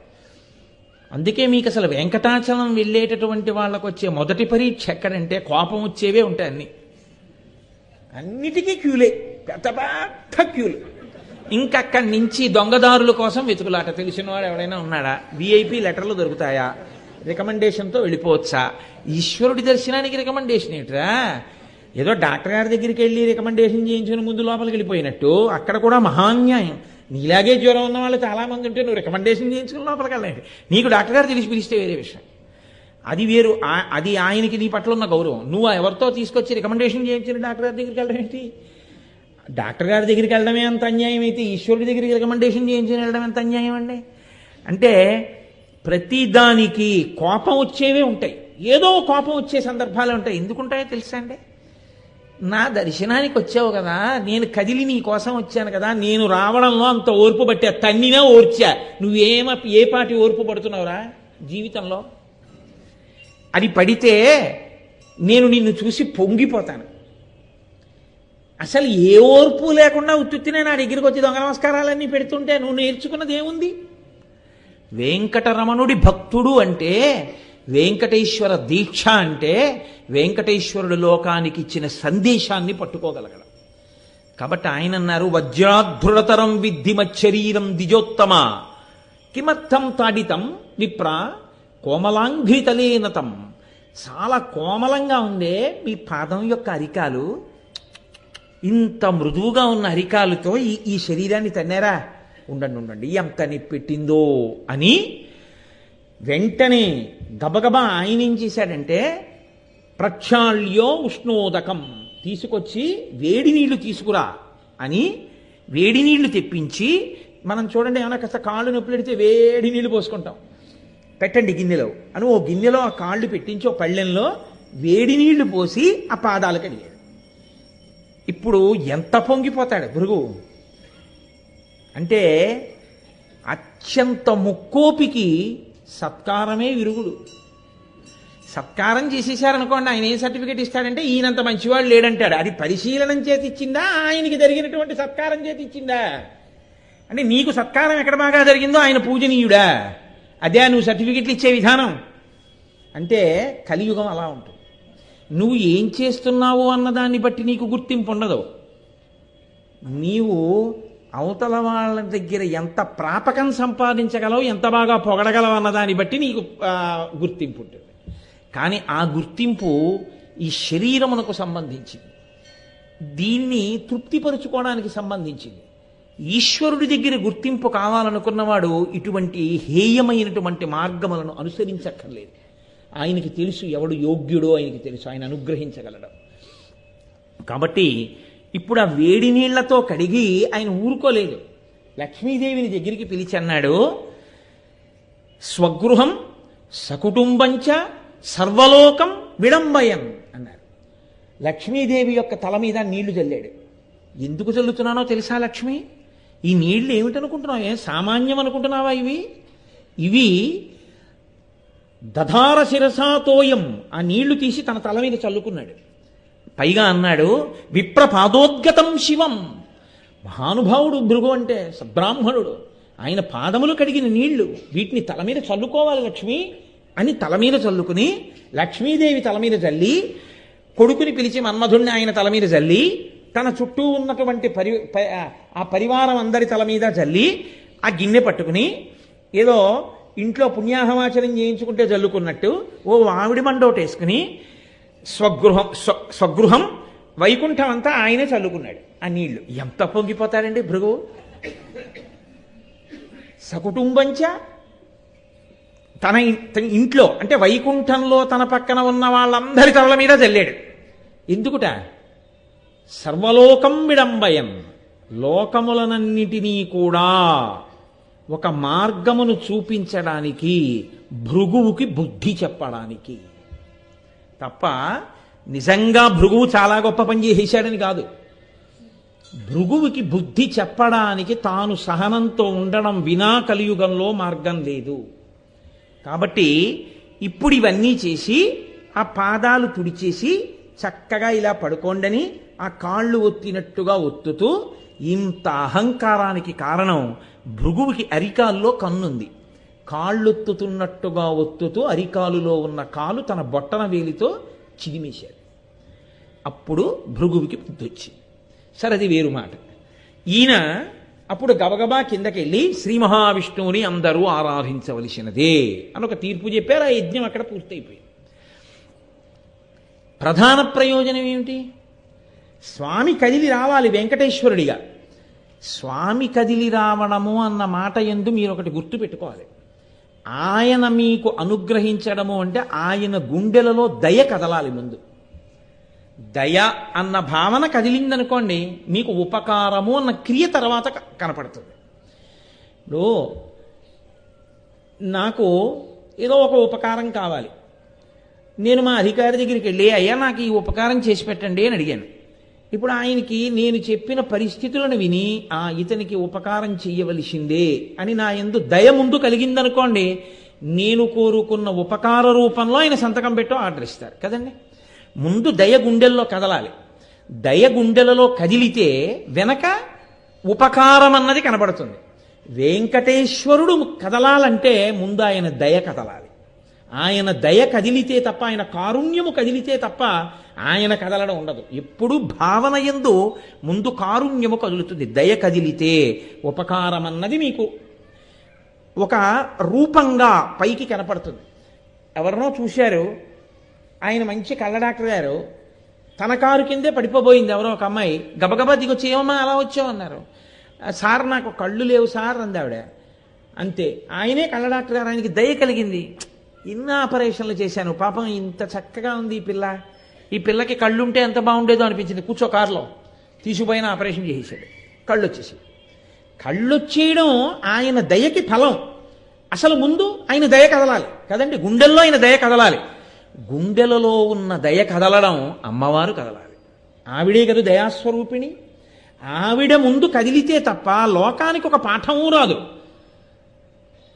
అందుకే మీకు అసలు వెంకటాచలం వెళ్ళేటటువంటి వాళ్ళకు వచ్చే మొదటి పరీక్ష ఎక్కడంటే కోపం వచ్చేవే ఉంటాయి. అన్నిటికీ క్యూలే, పెద్ద పెద్ద క్యూలు. ఇంకక్కడి నుంచి దొంగదారుల కోసం వెతుకులాట. తెలిసినవాడు ఎవడైనా ఉన్నాడా? విఐపి లెటర్లు దొరుకుతాయా? రికమెండేషన్తో వెళ్ళిపోవచ్చా? ఈశ్వరుడి దర్శనానికి రికమెండేషన్ ఏంట్రా? ఏదో డాక్టర్ గారి దగ్గరికి వెళ్ళి రికమెండేషన్ చేయించుకుని ముందు లోపలికి వెళ్ళిపోయినట్టు అక్కడ కూడా మహాన్యాయం. నీలాగే జ్వరం ఉన్న వాళ్ళు చాలామంది ఉంటే నువ్వు రికమెండేషన్ చేయించుకుని లోపలికి వెళ్ళండి. నీకు డాక్టర్ గారు తెలిసి పిలిస్తే వేరే విషయం, అది వేరు. అది ఆయనకి నీ పట్ల ఉన్న గౌరవం. నువ్వు ఎవరితో తీసుకొచ్చి రికమెండేషన్ చేయించిన డాక్టర్ గారి దగ్గరికి వెళ్ళడం ఏంటి? డాక్టర్ గారి దగ్గరికి వెళ్ళడమే అంత అన్యాయం అయితే ఈశ్వరుడి దగ్గరికి రికమెండేషన్ చేయించుకుని వెళ్ళడం ఎంత అన్యాయం అండి? అంటే ప్రతిదానికి కోపం వచ్చేవే ఉంటాయి. ఏదో కోపం వచ్చే సందర్భాలు ఉంటాయి. ఎందుకుంటాయో తెలుసా అండి? నా దర్శనానికి వచ్చావు కదా, నేను కదిలి నీ కోసం వచ్చాను కదా, నేను రావడంలో అంత ఓర్పు పట్టా, తన్నినా ఓర్చా. ఏ పాటి ఓర్పు పడుతున్నావురా జీవితంలో? అది పడితే నేను నిన్ను చూసి పొంగిపోతాను. అసలు ఏ ఓర్పు లేకుండా ఉత్తుత్తినే నా దగ్గరికి వచ్చి దొంగ నమస్కారాలన్నీ పెడుతుంటే నువ్వు నేర్చుకున్నది ఏముంది? వెంకటరమణుడి భక్తుడు అంటే, వెంకటేశ్వర దీక్ష అంటే వెంకటేశ్వరుడు లోకానికి ఇచ్చిన సందేశాన్ని పట్టుకోగలగడం. కాబట్టి ఆయన అన్నారు, వజ్రాధృతరం విద్ధి మచ్చరీరం ద్విజోత్తమ కిమర్థం తాడితం విప్ర కోమలాంఘ్రితలేనతం. చాలా కోమలంగా ఉందే మీ పాదం యొక్క అరికాలు, ఇంత మృదువుగా ఉన్న అరికాలుతో ఈ శరీరాన్ని తన్నారా, ఉండండి ఎంత పెట్టిందో అని వెంటనే గబగబా ఆయన ఏం చేశాడంటే, ప్రక్షాళ్యో ఉష్ణోదకం తీసుకొచ్చి వేడి నీళ్లు తీసుకురా అని వేడి నీళ్లు తెప్పించి, మనం చూడండి ఏమైనా కాస్త కాళ్ళు నొప్పి పెడితే వేడి నీళ్లు పోసుకుంటాం, పెట్టండి గిన్నెలో అని ఓ గిన్నెలో ఆ కాళ్ళు పెట్టించి ఓ పళ్ళెంలో వేడి నీళ్లు పోసి ఆ పాదాలు కడిగాడు. ఇప్పుడు ఎంత పొంగిపోతాడు భృగు అంటే, అత్యంత ముక్కోపికి సత్కారమే విరుగుడు. సత్కారం చేసేసారనుకోండి, ఆయన ఏం సర్టిఫికేట్ ఇస్తాడంటే ఈయనంత మంచివాడు లేడంటాడు. అది పరిశీలనం చేతి ఇచ్చిందా, ఆయనకి జరిగినటువంటి సత్కారం చేతి ఇచ్చిందా? అంటే నీకు సత్కారం ఎక్కడ బాగా జరిగిందో ఆయన పూజనీయుడా, అదే నువ్వు సర్టిఫికెట్లు ఇచ్చే విధానం. అంటే కలియుగం అలా ఉంటుంది. నువ్వు ఏం చేస్తున్నావు అన్నదాన్ని బట్టి నీకు గుర్తింపు ఉండదు. నీవు అవతల వాళ్ళ దగ్గర ఎంత ప్రాపకం సంపాదించగలవు, ఎంత బాగా పొగడగలవు అన్నదాన్ని బట్టి నీకు గుర్తింపు ఉంటుంది. కానీ ఆ గుర్తింపు ఈ శరీరమునకు సంబంధించింది, దీన్ని తృప్తిపరుచుకోవడానికి సంబంధించింది. ఈశ్వరుడి దగ్గర గుర్తింపు కావాలనుకున్నవాడు ఇటువంటి హేయమైనటువంటి మార్గములను అనుసరించక్కర్లేదు. ఆయనకి తెలుసు ఎవడు యోగ్యుడో, ఆయనకి తెలుసు, ఆయన అనుగ్రహించగలడు. కాబట్టి ఇప్పుడు ఆ వేడి నీళ్లతో కడిగి ఆయన ఊరుకోలేదు. లక్ష్మీదేవిని దగ్గరికి పిలిచి అన్నాడు, స్వగృహం సకుటుంబంచ సర్వలోకం విడంబయం అన్నాడు. లక్ష్మీదేవి యొక్క తల మీద నీళ్లు చల్లాడు. ఎందుకు చల్లుతున్నానో తెలుసా లక్ష్మి? ఈ నీళ్లు ఏమిటనుకుంటున్నావు? ఏం సామాన్యం అనుకుంటున్నావా? ఇవి దధార శిరసాతోయం. ఆ నీళ్లు తీసి తన తల మీద చల్లుకున్నాడు. పైగా అన్నాడు, విప్రపాదోద్గతం శివం. మహానుభావుడు భృగు అంటే, సద్బ్రాహ్మణుడు, ఆయన పాదములు కడిగిన నీళ్లు, వీటిని తల మీద చల్లుకోవాలి లక్ష్మి అని తల మీద చల్లుకుని, లక్ష్మీదేవి తల మీద చల్లి, కొడుకుని పిలిచి మన్మధుణ్ణి ఆయన తల మీద చల్లి, తన చుట్టూ ఉన్నటువంటి ఆ పరివారం అందరి తల మీద చల్లి, ఆ గిన్నె పట్టుకుని ఏదో ఇంట్లో పుణ్యాహవాచనం చేయించుకుంటే చల్లుకున్నట్టు ఓ ఆవిడి మండోటేసుకుని స్వగృహం వైకుంఠం అంతా ఆయనే చల్లుకున్నాడు ఆ నీళ్లు. ఎంత పొంగిపోతాడండి భృగు! సకుటుంబంచ, తన ఇంట్లో అంటే వైకుంఠంలో తన పక్కన ఉన్న వాళ్ళందరి తలల మీద చల్లాడు. ఎందుకుట? సర్వలోకం విడంబయం, లోకములనన్నిటినీ కూడా ఒక మార్గమును చూపించడానికి, భృగువుకి బుద్ధి చెప్పడానికి తప్ప నిజంగా భృగువు చాలా గొప్ప పని చేసేశాడని కాదు. భృగువుకి బుద్ధి చెప్పడానికి తాను సహనంతో ఉండడం వినా కలియుగంలో మార్గం లేదు. కాబట్టి ఇప్పుడు ఇవన్నీ చేసి ఆ పాదాలు తుడిచేసి చక్కగా ఇలా పడుకోండని ఆ కాళ్ళు ఒత్తినట్టుగా ఒత్తుతూ, ఇంత అహంకారానికి కారణం భృగువుకి అరికాల్లో కన్నుంది. కాళ్ళొత్తుతున్నట్టుగా ఒత్తుతూ అరికాలులో ఉన్న కాలు తన బొట్టన వేలితో చిదిమేశాడు. అప్పుడు భృగువుకి బుద్ధి వచ్చింది. సరే, అది వేరు మాట. ఈయన అప్పుడు గబగబా కిందకెళ్ళి శ్రీ మహావిష్ణువుని అందరూ ఆరాధించవలసినదే అని ఒక తీర్పు చెప్పారు. ఆ యజ్ఞం అక్కడ పూర్తయిపోయింది. ప్రధాన ప్రయోజనం ఏమిటి? స్వామి కదిలి రావాలి వెంకటేశ్వరుడిగా. స్వామి కదిలి రావడము అన్న మాట యందు మీరు ఒకటి గుర్తు పెట్టుకోవాలి. ఆయన మీకు అనుగ్రహించడము అంటే ఆయన గుండెలలో దయ కదలాలి ముందు. దయ అన్న భావన కదిలిందనుకోండి, మీకు ఉపకారము అన్న క్రియ తర్వాత కనపడుతుంది. ఇప్పుడు నాకు ఏదో ఒక ఉపకారం కావాలి, నేను మా అధికారి దగ్గరికి వెళ్ళి, అయ్యా నాకు ఈ ఉపకారం చేసి పెట్టండి అని అడిగాను. ఇప్పుడు ఆయనకి నేను చెప్పిన పరిస్థితులను విని ఇతనికి ఉపకారం చెయ్యవలసిందే అని నా యందు దయ ముందు కలిగిందనుకోండి, నేను కోరుకున్న ఉపకార రూపంలో ఆయన సంతకం పెట్టో ఆర్డర్ ఇస్తారు కదండి. ముందు దయ గుండెల్లో కదలాలి. దయ గుండెలలో కదిలితే వెనక ఉపకారం అన్నది కనబడుతుంది. వెంకటేశ్వరుడు కదలాలంటే ముందు ఆయన దయ కదలాలి. ఆయన దయ కదిలితే తప్ప, ఆయన కారుణ్యము కదిలితే తప్ప ఆయన కదలడం ఉండదు. ఎప్పుడు భావన యందు ముందు కారుణ్యము కదులుతుంది. దయ కదిలితే ఉపకారం అన్నది మీకు ఒక రూపంగా పైకి కనపడుతుంది. ఎవరినో చూశారు, ఆయన మంచి కళ్ళ డాక్టర్ గారు, తన కారు కిందే పడిపోబోయింది ఎవరో ఒక అమ్మాయి. గబగబా దిగొచ్చి ఏమమ్మా అలా వచ్చావు అన్నారు. సార్ నాకు కళ్ళు లేవు సార్ అంది ఆవిడ. అంతే, ఆయనే కళ్ళ డాక్టర్ గారు, ఆయనకి దయ కలిగింది. ఇన్ని ఆపరేషన్లు చేశాను, పాపం ఇంత చక్కగా ఉంది ఈ పిల్లకి కళ్ళుంటే ఎంత బాగుండేదో అనిపించింది. కూర్చో కారులో తీసుకుపోయిన ఆపరేషన్ చేసేసాడు. కళ్ళు వచ్చేసి, కళ్ళొచ్చేయడం ఆయన దయకి ఫలం. అసలు ముందు ఆయన దయ కదలాలి కదండి, గుండెల్లో ఆయన దయ కదలాలి. గుండెలలో ఉన్న దయ కదలడం అమ్మవారు కదలాలి. ఆవిడే కదా దయాస్వరూపిణి. ఆవిడ ముందు కదిలితే తప్ప లోకానికి ఒక పాఠము రాదు.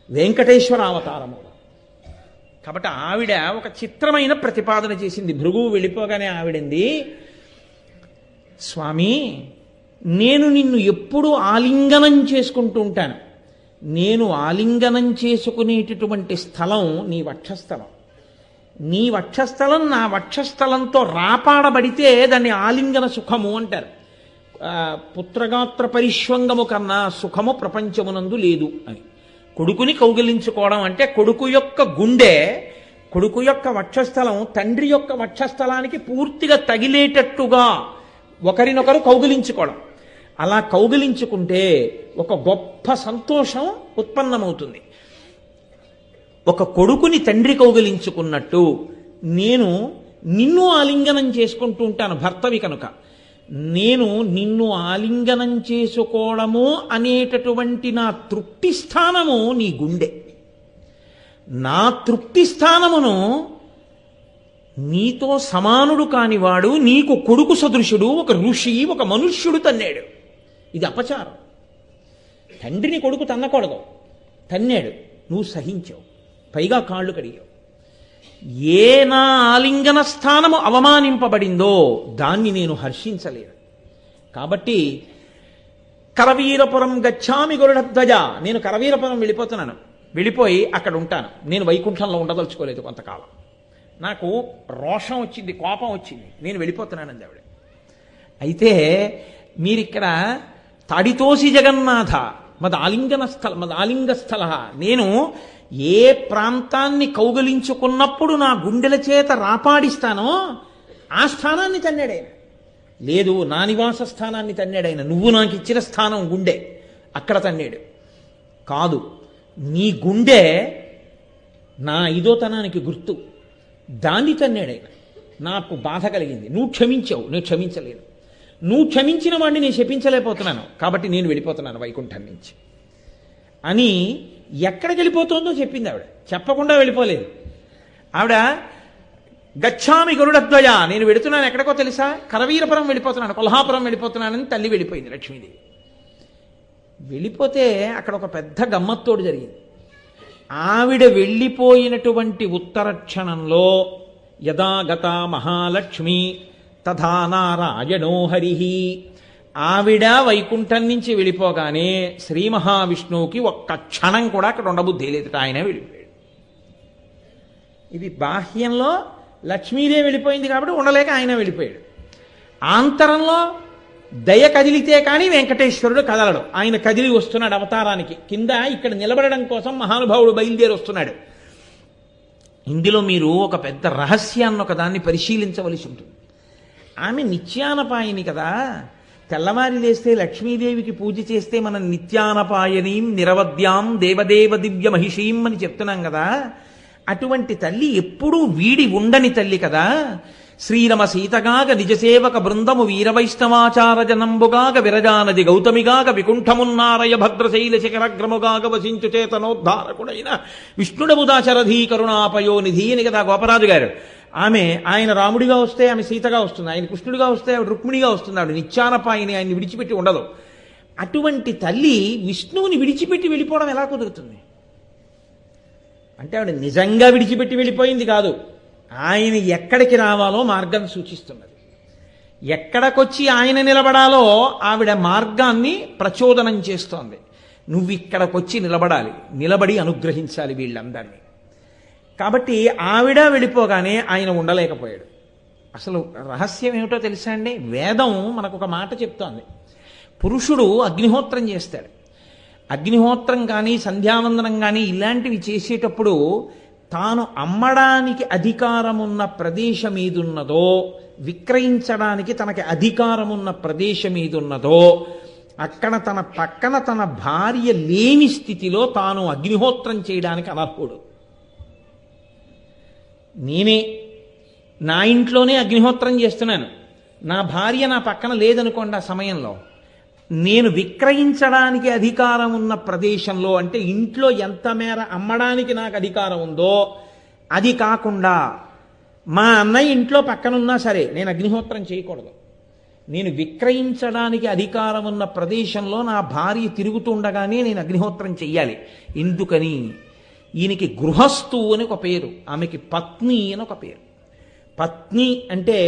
వెంకటేశ్వర అవతారము కాబట్టి ఆవిడ ఒక చిత్రమైన ప్రతిపాదన చేసింది. భృగువు వెళ్ళిపోగానే ఆవిడింది, స్వామి నేను నిన్ను ఎప్పుడూ ఆలింగనం చేసుకుంటూ ఉంటాను. నేను ఆలింగనం చేసుకునేటటువంటి స్థలం నీ వక్షస్థలం. నీ వక్షస్థలం నా వక్షస్థలంతో రాపాడబడితే దాన్ని ఆలింగన సుఖము అంటారు. పుత్రగాత్ర పరిష్వంగము కన్నా సుఖము ప్రపంచమునందు లేదు అని. కొడుకుని కౌగిలించుకోవడం అంటే కొడుకు యొక్క గుండె, కొడుకు యొక్క వక్షస్థలం తండ్రి యొక్క వక్షస్థలానికి పూర్తిగా తగిలేటట్టుగా ఒకరినొకరు కౌగిలించుకోవడం. అలా కౌగిలించుకుంటే ఒక గొప్ప సంతోషం ఉత్పన్నమవుతుంది. ఒక కొడుకుని తండ్రి కౌగిలించుకున్నట్టు నేను నిన్ను ఆలింగనం చేసుకుంటూ ఉంటాను భర్తవి కనుక. నేను నిన్ను ఆలింగనం చేసుకోవడము అనేటటువంటి నా తృప్తి స్థానము నీ గుండె. నా తృప్తి స్థానమును నీతో సమానుడు కానివాడు, నీకు కొడుకు సదృశుడు, ఒక ఋషి, ఒక మనుష్యుడు తన్నాడు. ఇది అపచారం. తండ్రిని కొడుకు తన్నకూడదు. తన్నాడు, నువ్వు సహించావు, పైగా కాళ్ళు కడిగావు. ఏ నా ఆలింగన స్థానము అవమానింపబడిందో దాన్ని నేను హర్షించలేను. కాబట్టి కరవీరపురం గచ్చామి గరుడధ్వజ, నేను కరవీరపురం వెళ్ళిపోతున్నాను, వెళ్ళిపోయి అక్కడ ఉంటాను. నేను వైకుంఠంలో ఉండదలుచుకోలేదు కొంతకాలం. నాకు రోషం వచ్చింది, కోపం వచ్చింది, నేను వెళ్ళిపోతున్నానండి ఆవిడ. అయితే మీరిక్కడ తాడితోసి జగన్నాథ మదాలింగ స్థల, నేను ఏ ప్రాంతాన్ని కౌగలించుకున్నప్పుడు నా గుండెల చేత రాపాడిస్తానో ఆ స్థానాన్ని తన్నాడైన. లేదు, నా నివాస స్థానాన్ని తన్నాడైన. నువ్వు నాకు ఇచ్చిన స్థానం గుండె, అక్కడ తన్నాడు. కాదు, నీ గుండె నా ఐదోతనానికి గుర్తు, దాన్ని తన్నాడైన. నాకు బాధ కలిగింది, నువ్వు క్షమించావు, నేను క్షమించలేను. నువ్వు క్షమించిన వాడిని నేను శపించలేకపోతున్నాను, కాబట్టి నేను వెళ్ళిపోతున్నాను వైకుంఠం నుంచి అని. ఎక్కడికి వెళ్ళిపోతుందో చెప్పింది ఆవిడ, చెప్పకుండా వెళ్ళిపోలేదు ఆవిడ. గచ్చామి గరుడధ్వజ, నేను వెళుతున్నాను ఎక్కడికో తెలుసా, కరవీరపురం వెళ్ళిపోతున్నాను, కొల్హాపురం వెళ్ళిపోతున్నానని తల్లి వెళ్ళిపోయింది లక్ష్మీదేవి. వెళ్ళిపోతే అక్కడ ఒక పెద్ద గమ్మత్తోడు జరిగింది. ఆవిడ వెళ్ళిపోయినటువంటి ఉత్తర క్షణంలో యదాగత మహాలక్ష్మి తథా నారాయణో హరిహి, ఆవిడ వైకుంఠం నుంచి వెళ్ళిపోగానే శ్రీ మహావిష్ణువుకి ఒక్క క్షణం కూడా అక్కడ ఉండబుద్ధి లేదు, ఆయన వెళ్ళిపోయాడు. ఇది బాహ్యంలో లక్ష్మీదేవి వెళ్ళిపోయింది కాబట్టి ఉండలేక ఆయన వెళ్ళిపోయాడు. ఆంతరంలో దయ కదిలితే కానీ వెంకటేశ్వరుడు కదలడు. ఆయన కదిలి వస్తున్నాడు అవతారానికి. కింద ఇక్కడ నిలబడడం కోసం మహానుభావుడు బయలుదేరి వస్తున్నాడు. ఇందులో మీరు ఒక పెద్ద రహస్యాన్ని ఒకదాన్ని పరిశీలించవలసి ఉంటుంది. ఆమె నిత్యానపాయిని కదా, తెల్లవారి లేస్తే లక్ష్మీదేవికి పూజ చేస్తే మనం నిత్యానపాయనీం నిరవద్యాం దేవదేవ దివ్య మహిషీం అని చెప్తున్నాం కదా. అటువంటి తల్లి ఎప్పుడూ వీడి ఉండని తల్లి కదా. శ్రీరమ సీతగాగ నిజసేవక బృందము వీరవైష్ణవాచార జనంబుగాగ విరజానది గౌతమిగాగ వికుంఠమున్నారయ భద్రశైల శిఖరగ్రముగాగ వసించు చేతనోద్ధారకుడైన విష్ణుడముదాచరధీ కరుణాపయోనిధి అని కదా గోపరాజు గారు. ఆయన రాముడిగా వస్తే ఆమె సీతగా వస్తుంది, ఆయన కృష్ణుడిగా వస్తే ఆవిడ రుక్మిణిగా వస్తుంది. ఆవిడ నిత్యానపాయిని, ఆయన్ని విడిచిపెట్టి ఉండదు. అటువంటి తల్లి విష్ణువుని విడిచిపెట్టి వెళ్ళిపోవడం ఎలా కుదురుతుంది అంటే, ఆవిడ నిజంగా విడిచిపెట్టి వెళ్ళిపోయింది కాదు, ఆయన ఎక్కడికి రావాలో మార్గం సూచిస్తున్నది. ఎక్కడికొచ్చి ఆయన నిలబడాలో ఆవిడ మార్గాన్ని ప్రచోదనం చేస్తోంది. నువ్వు ఇక్కడికొచ్చి నిలబడాలి, నిలబడి అనుగ్రహించాలి వీళ్ళందరినీ. కాబట్టి ఆవిడ వెళ్ళిపోగానే ఆయన ఉండలేకపోయాడు. అసలు రహస్యం ఏమిటో తెలుసా అండి? వేదం మనకు ఒక మాట చెప్తోంది. పురుషుడు అగ్నిహోత్రం చేస్తాడు. అగ్నిహోత్రం కానీ సంధ్యావందనం కానీ ఇలాంటివి చేసేటప్పుడు తాను అమ్మడానికి అధికారం ఉన్న ప్రదేశం ఏదున్నదో, విక్రయించడానికి తనకి అధికారం ఉన్న ప్రదేశం ఏదున్నదో అక్కడ తన పక్కన తన భార్య లేని స్థితిలో తాను అగ్నిహోత్రం చేయడానికి అనర్హుడు. నేనే నా ఇంట్లోనే అగ్నిహోత్రం చేస్తున్నాను, నా భార్య నా పక్కన లేదనుకోండి, ఆ సమయంలో నేను విక్రయించడానికి అధికారం ఉన్న ప్రదేశంలో, అంటే ఇంట్లో ఎంత మేర అమ్మడానికి నాకు అధికారం ఉందో అది కాకుండా మా అన్నయ్య ఇంట్లో పక్కనున్నా సరే నేను అగ్నిహోత్రం చేయకూడదు. నేను విక్రయించడానికి అధికారం ఉన్న ప్రదేశంలో నా భార్య తిరుగుతూ ఉండగానే నేను అగ్నిహోత్రం చెయ్యాలి. ఎందుకని? ఈయనకి గృహస్థు అని ఒక పేరు, ఆమెకి పత్ని అని ఒక పేరు. పత్ని అంటే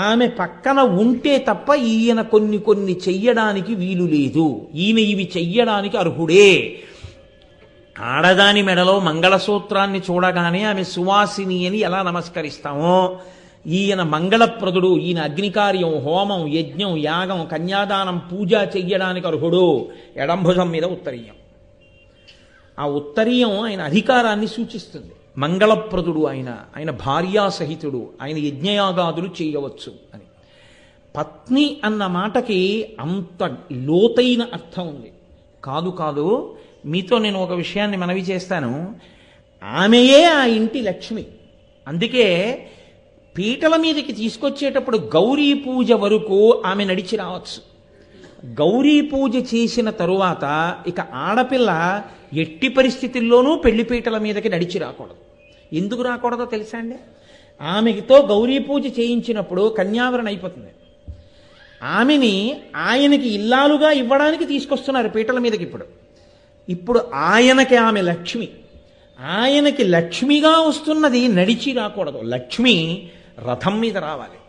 ఆమె పక్కన ఉంటే తప్ప ఈయన కొన్ని చెయ్యడానికి వీలు లేదు, ఈయన ఇవి చెయ్యడానికి అర్హుడే. ఆడదాని మెడలో మంగళసూత్రాన్ని చూడగానే ఆమె సువాసిని అని ఎలా నమస్కరిస్తామో, ఈయన మంగళప్రదుడు, ఈయన అగ్నికార్యం, హోమం, యజ్ఞం, యాగం, కన్యాదానం, పూజ చెయ్యడానికి అర్హుడు. ఎడంభుజం మీద ఉత్తరీయం. ఆ ఉత్తరీయం ఆయన అధికారాన్ని సూచిస్తుంది. మంగళప్రదుడు ఆయన భార్యాసహితుడు, ఆయన యజ్ఞయాగాదులు చేయవచ్చు అని. పత్ని అన్న మాటకి అంత లోతైన అర్థం ఉంది. కాదు మీతో నేను ఒక విషయాన్ని మనవి చేస్తాను. ఆమెయే ఆ ఇంటి లక్ష్మి. అందుకే పీటల మీదకి తీసుకొచ్చేటప్పుడు గౌరీ పూజ వరకు ఆమె నడిచి రావచ్చు. గౌరీ పూజ చేసిన తరువాత ఇక ఆడపిల్ల ఎట్టి పరిస్థితుల్లోనూ పెళ్లిపీటల మీదకి నడిచి రాకూడదు. ఎందుకు రాకూడదో తెలుసా అండి? ఆమెతో గౌరీ పూజ చేయించినప్పుడు కన్యావరణ అయిపోతుంది. ఆమెని ఆయనకి ఇల్లాలుగా ఇవ్వడానికి తీసుకొస్తున్నారు పీటల మీదకి. ఇప్పుడు ఆయనకి ఆమె లక్ష్మి, ఆయనకి లక్ష్మిగా వస్తున్నది నడిచి రాకూడదు. లక్ష్మి రథం మీద రావాలి,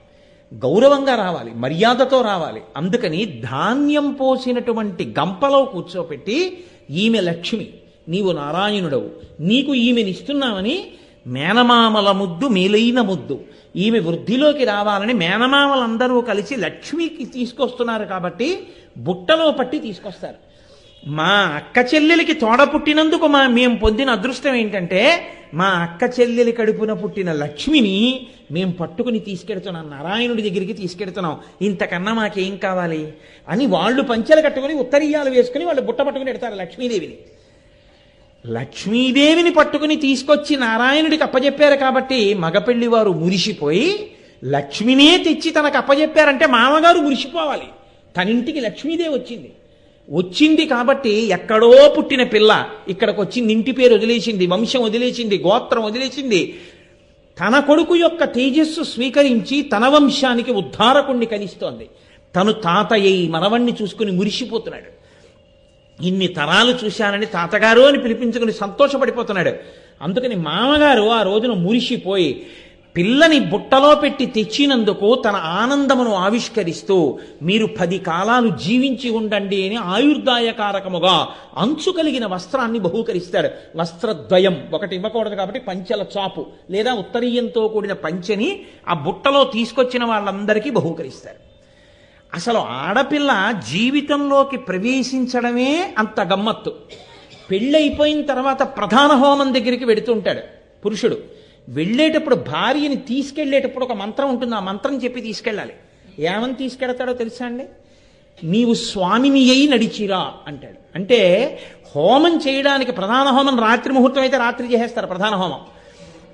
గౌరవంగా రావాలి, మర్యాదతో రావాలి. అందుకని ధాన్యం పోసినటువంటి గంపలో కూర్చోపెట్టి ఈమె లక్ష్మి, నీవు నారాయణుడవు, నీకు ఈమెనిస్తున్నామని మేనమామల ముద్దు మేలైన ముద్దు, ఈమె వృద్ధిలోకి రావాలని మేనమామలందరూ కలిసి లక్ష్మికి తీసుకొస్తున్నారు. కాబట్టి బుట్టలో పట్టి తీసుకొస్తారు. మా అక్క చెల్లెలికి తోడ పుట్టినందుకు మేము పొందిన అదృష్టం ఏంటంటే మా అక్క చెల్లెలి కడుపున పుట్టిన లక్ష్మిని మేము పట్టుకుని తీసుకెడుతున్నాం, నారాయణుడి దగ్గరికి తీసుకెడుతున్నాం, ఇంతకన్నా మాకేం కావాలి అని వాళ్ళు పంచెలు కట్టుకుని ఉత్తరీయాలు వేసుకుని వాళ్ళు బుట్ట పట్టుకుని ఎడతారు లక్ష్మీదేవిని. లక్ష్మీదేవిని పట్టుకుని తీసుకొచ్చి నారాయణుడికి అప్పజెప్పారు. కాబట్టి మగపెళ్లి వారు మురిసిపోయి లక్ష్మినే తెచ్చి తనకు అప్పజెప్పారంటే మామగారు మురిసిపోవాలి. తనింటికి లక్ష్మీదేవి వచ్చింది కాబట్టి ఎక్కడో పుట్టిన పిల్ల ఇక్కడికి వచ్చింది, ఇంటి పేరు వదిలేసింది, వంశం వదిలేసింది, గోత్రం వదిలేసింది. తన కొడుకు యొక్క తేజస్సు స్వీకరించి తన వంశానికి ఉద్ధారకుణ్ణి కనిస్తోంది. తను తాతయ్య మనవణ్ణి చూసుకుని మురిసిపోతున్నాడు. ఇన్ని తరాలు చూశానని తాతగారు అని పిలిపించుకుని సంతోషపడిపోతున్నాడు. అందుకని మామగారు ఆ రోజున మురిసిపోయి పిల్లని బుట్టలో పెట్టి తెచ్చినందుకు తన ఆనందమును ఆవిష్కరిస్తూ మీరు 10 కాలాలు జీవించి ఉండండి అని ఆయుర్దాయకారకముగా అంచు కలిగిన వస్త్రాన్ని బహూకరిస్తాడు. వస్త్రద్వయం, ఒకటి ఇవ్వకూడదు కాబట్టి పంచెల చాపు లేదా ఉత్తరీయంతో కూడిన పంచెని ఆ బుట్టలో తీసుకొచ్చిన వాళ్ళందరికీ బహూకరిస్తారు. అసలు ఆడపిల్ల జీవితంలోకి ప్రవేశించడమే అంత గమ్మత్తు. పెళ్ళైపోయిన తర్వాత ప్రధాన హోమం దగ్గరికి వెడుతుంటాడు పురుషుడు. వెళ్ళేటప్పుడు భార్యని తీసుకెళ్లేటప్పుడు ఒక మంత్రం ఉంటుంది, ఆ మంత్రం చెప్పి తీసుకెళ్ళాలి. ఏమని తీసుకెడతాడో తెలుసా అండి? నీవు స్వామిని అయి నడిచిరా అంటాడు. అంటే హోమం చేయడానికి ప్రధాన హోమం రాత్రి ముహూర్తం అయితే రాత్రి చేసేస్తారు ప్రధాన హోమం.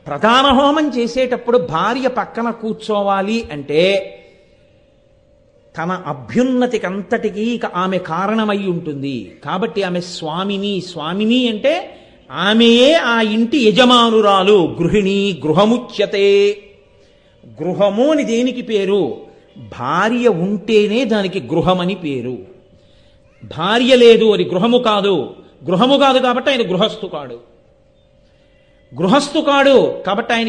ప్రధాన హోమం చేసేటప్పుడు భార్య పక్కన కూర్చోవాలి అంటే తన అభ్యున్నతికి అంతటికీ ఇక ఆమె కారణమై ఉంటుంది. కాబట్టి ఆమె స్వామిని అంటే ఆమెయే ఆ ఇంటి యజమానురాలు. గృహిణి గృహముచ్యతే. గృహము అని దేనికి పేరు? భార్య ఉంటేనే దానికి గృహమని పేరు. భార్య లేదు అది గృహము కాదు. గృహము కాదు కాబట్టి ఆయన గృహస్థు కాడు. కాబట్టి ఆయనకి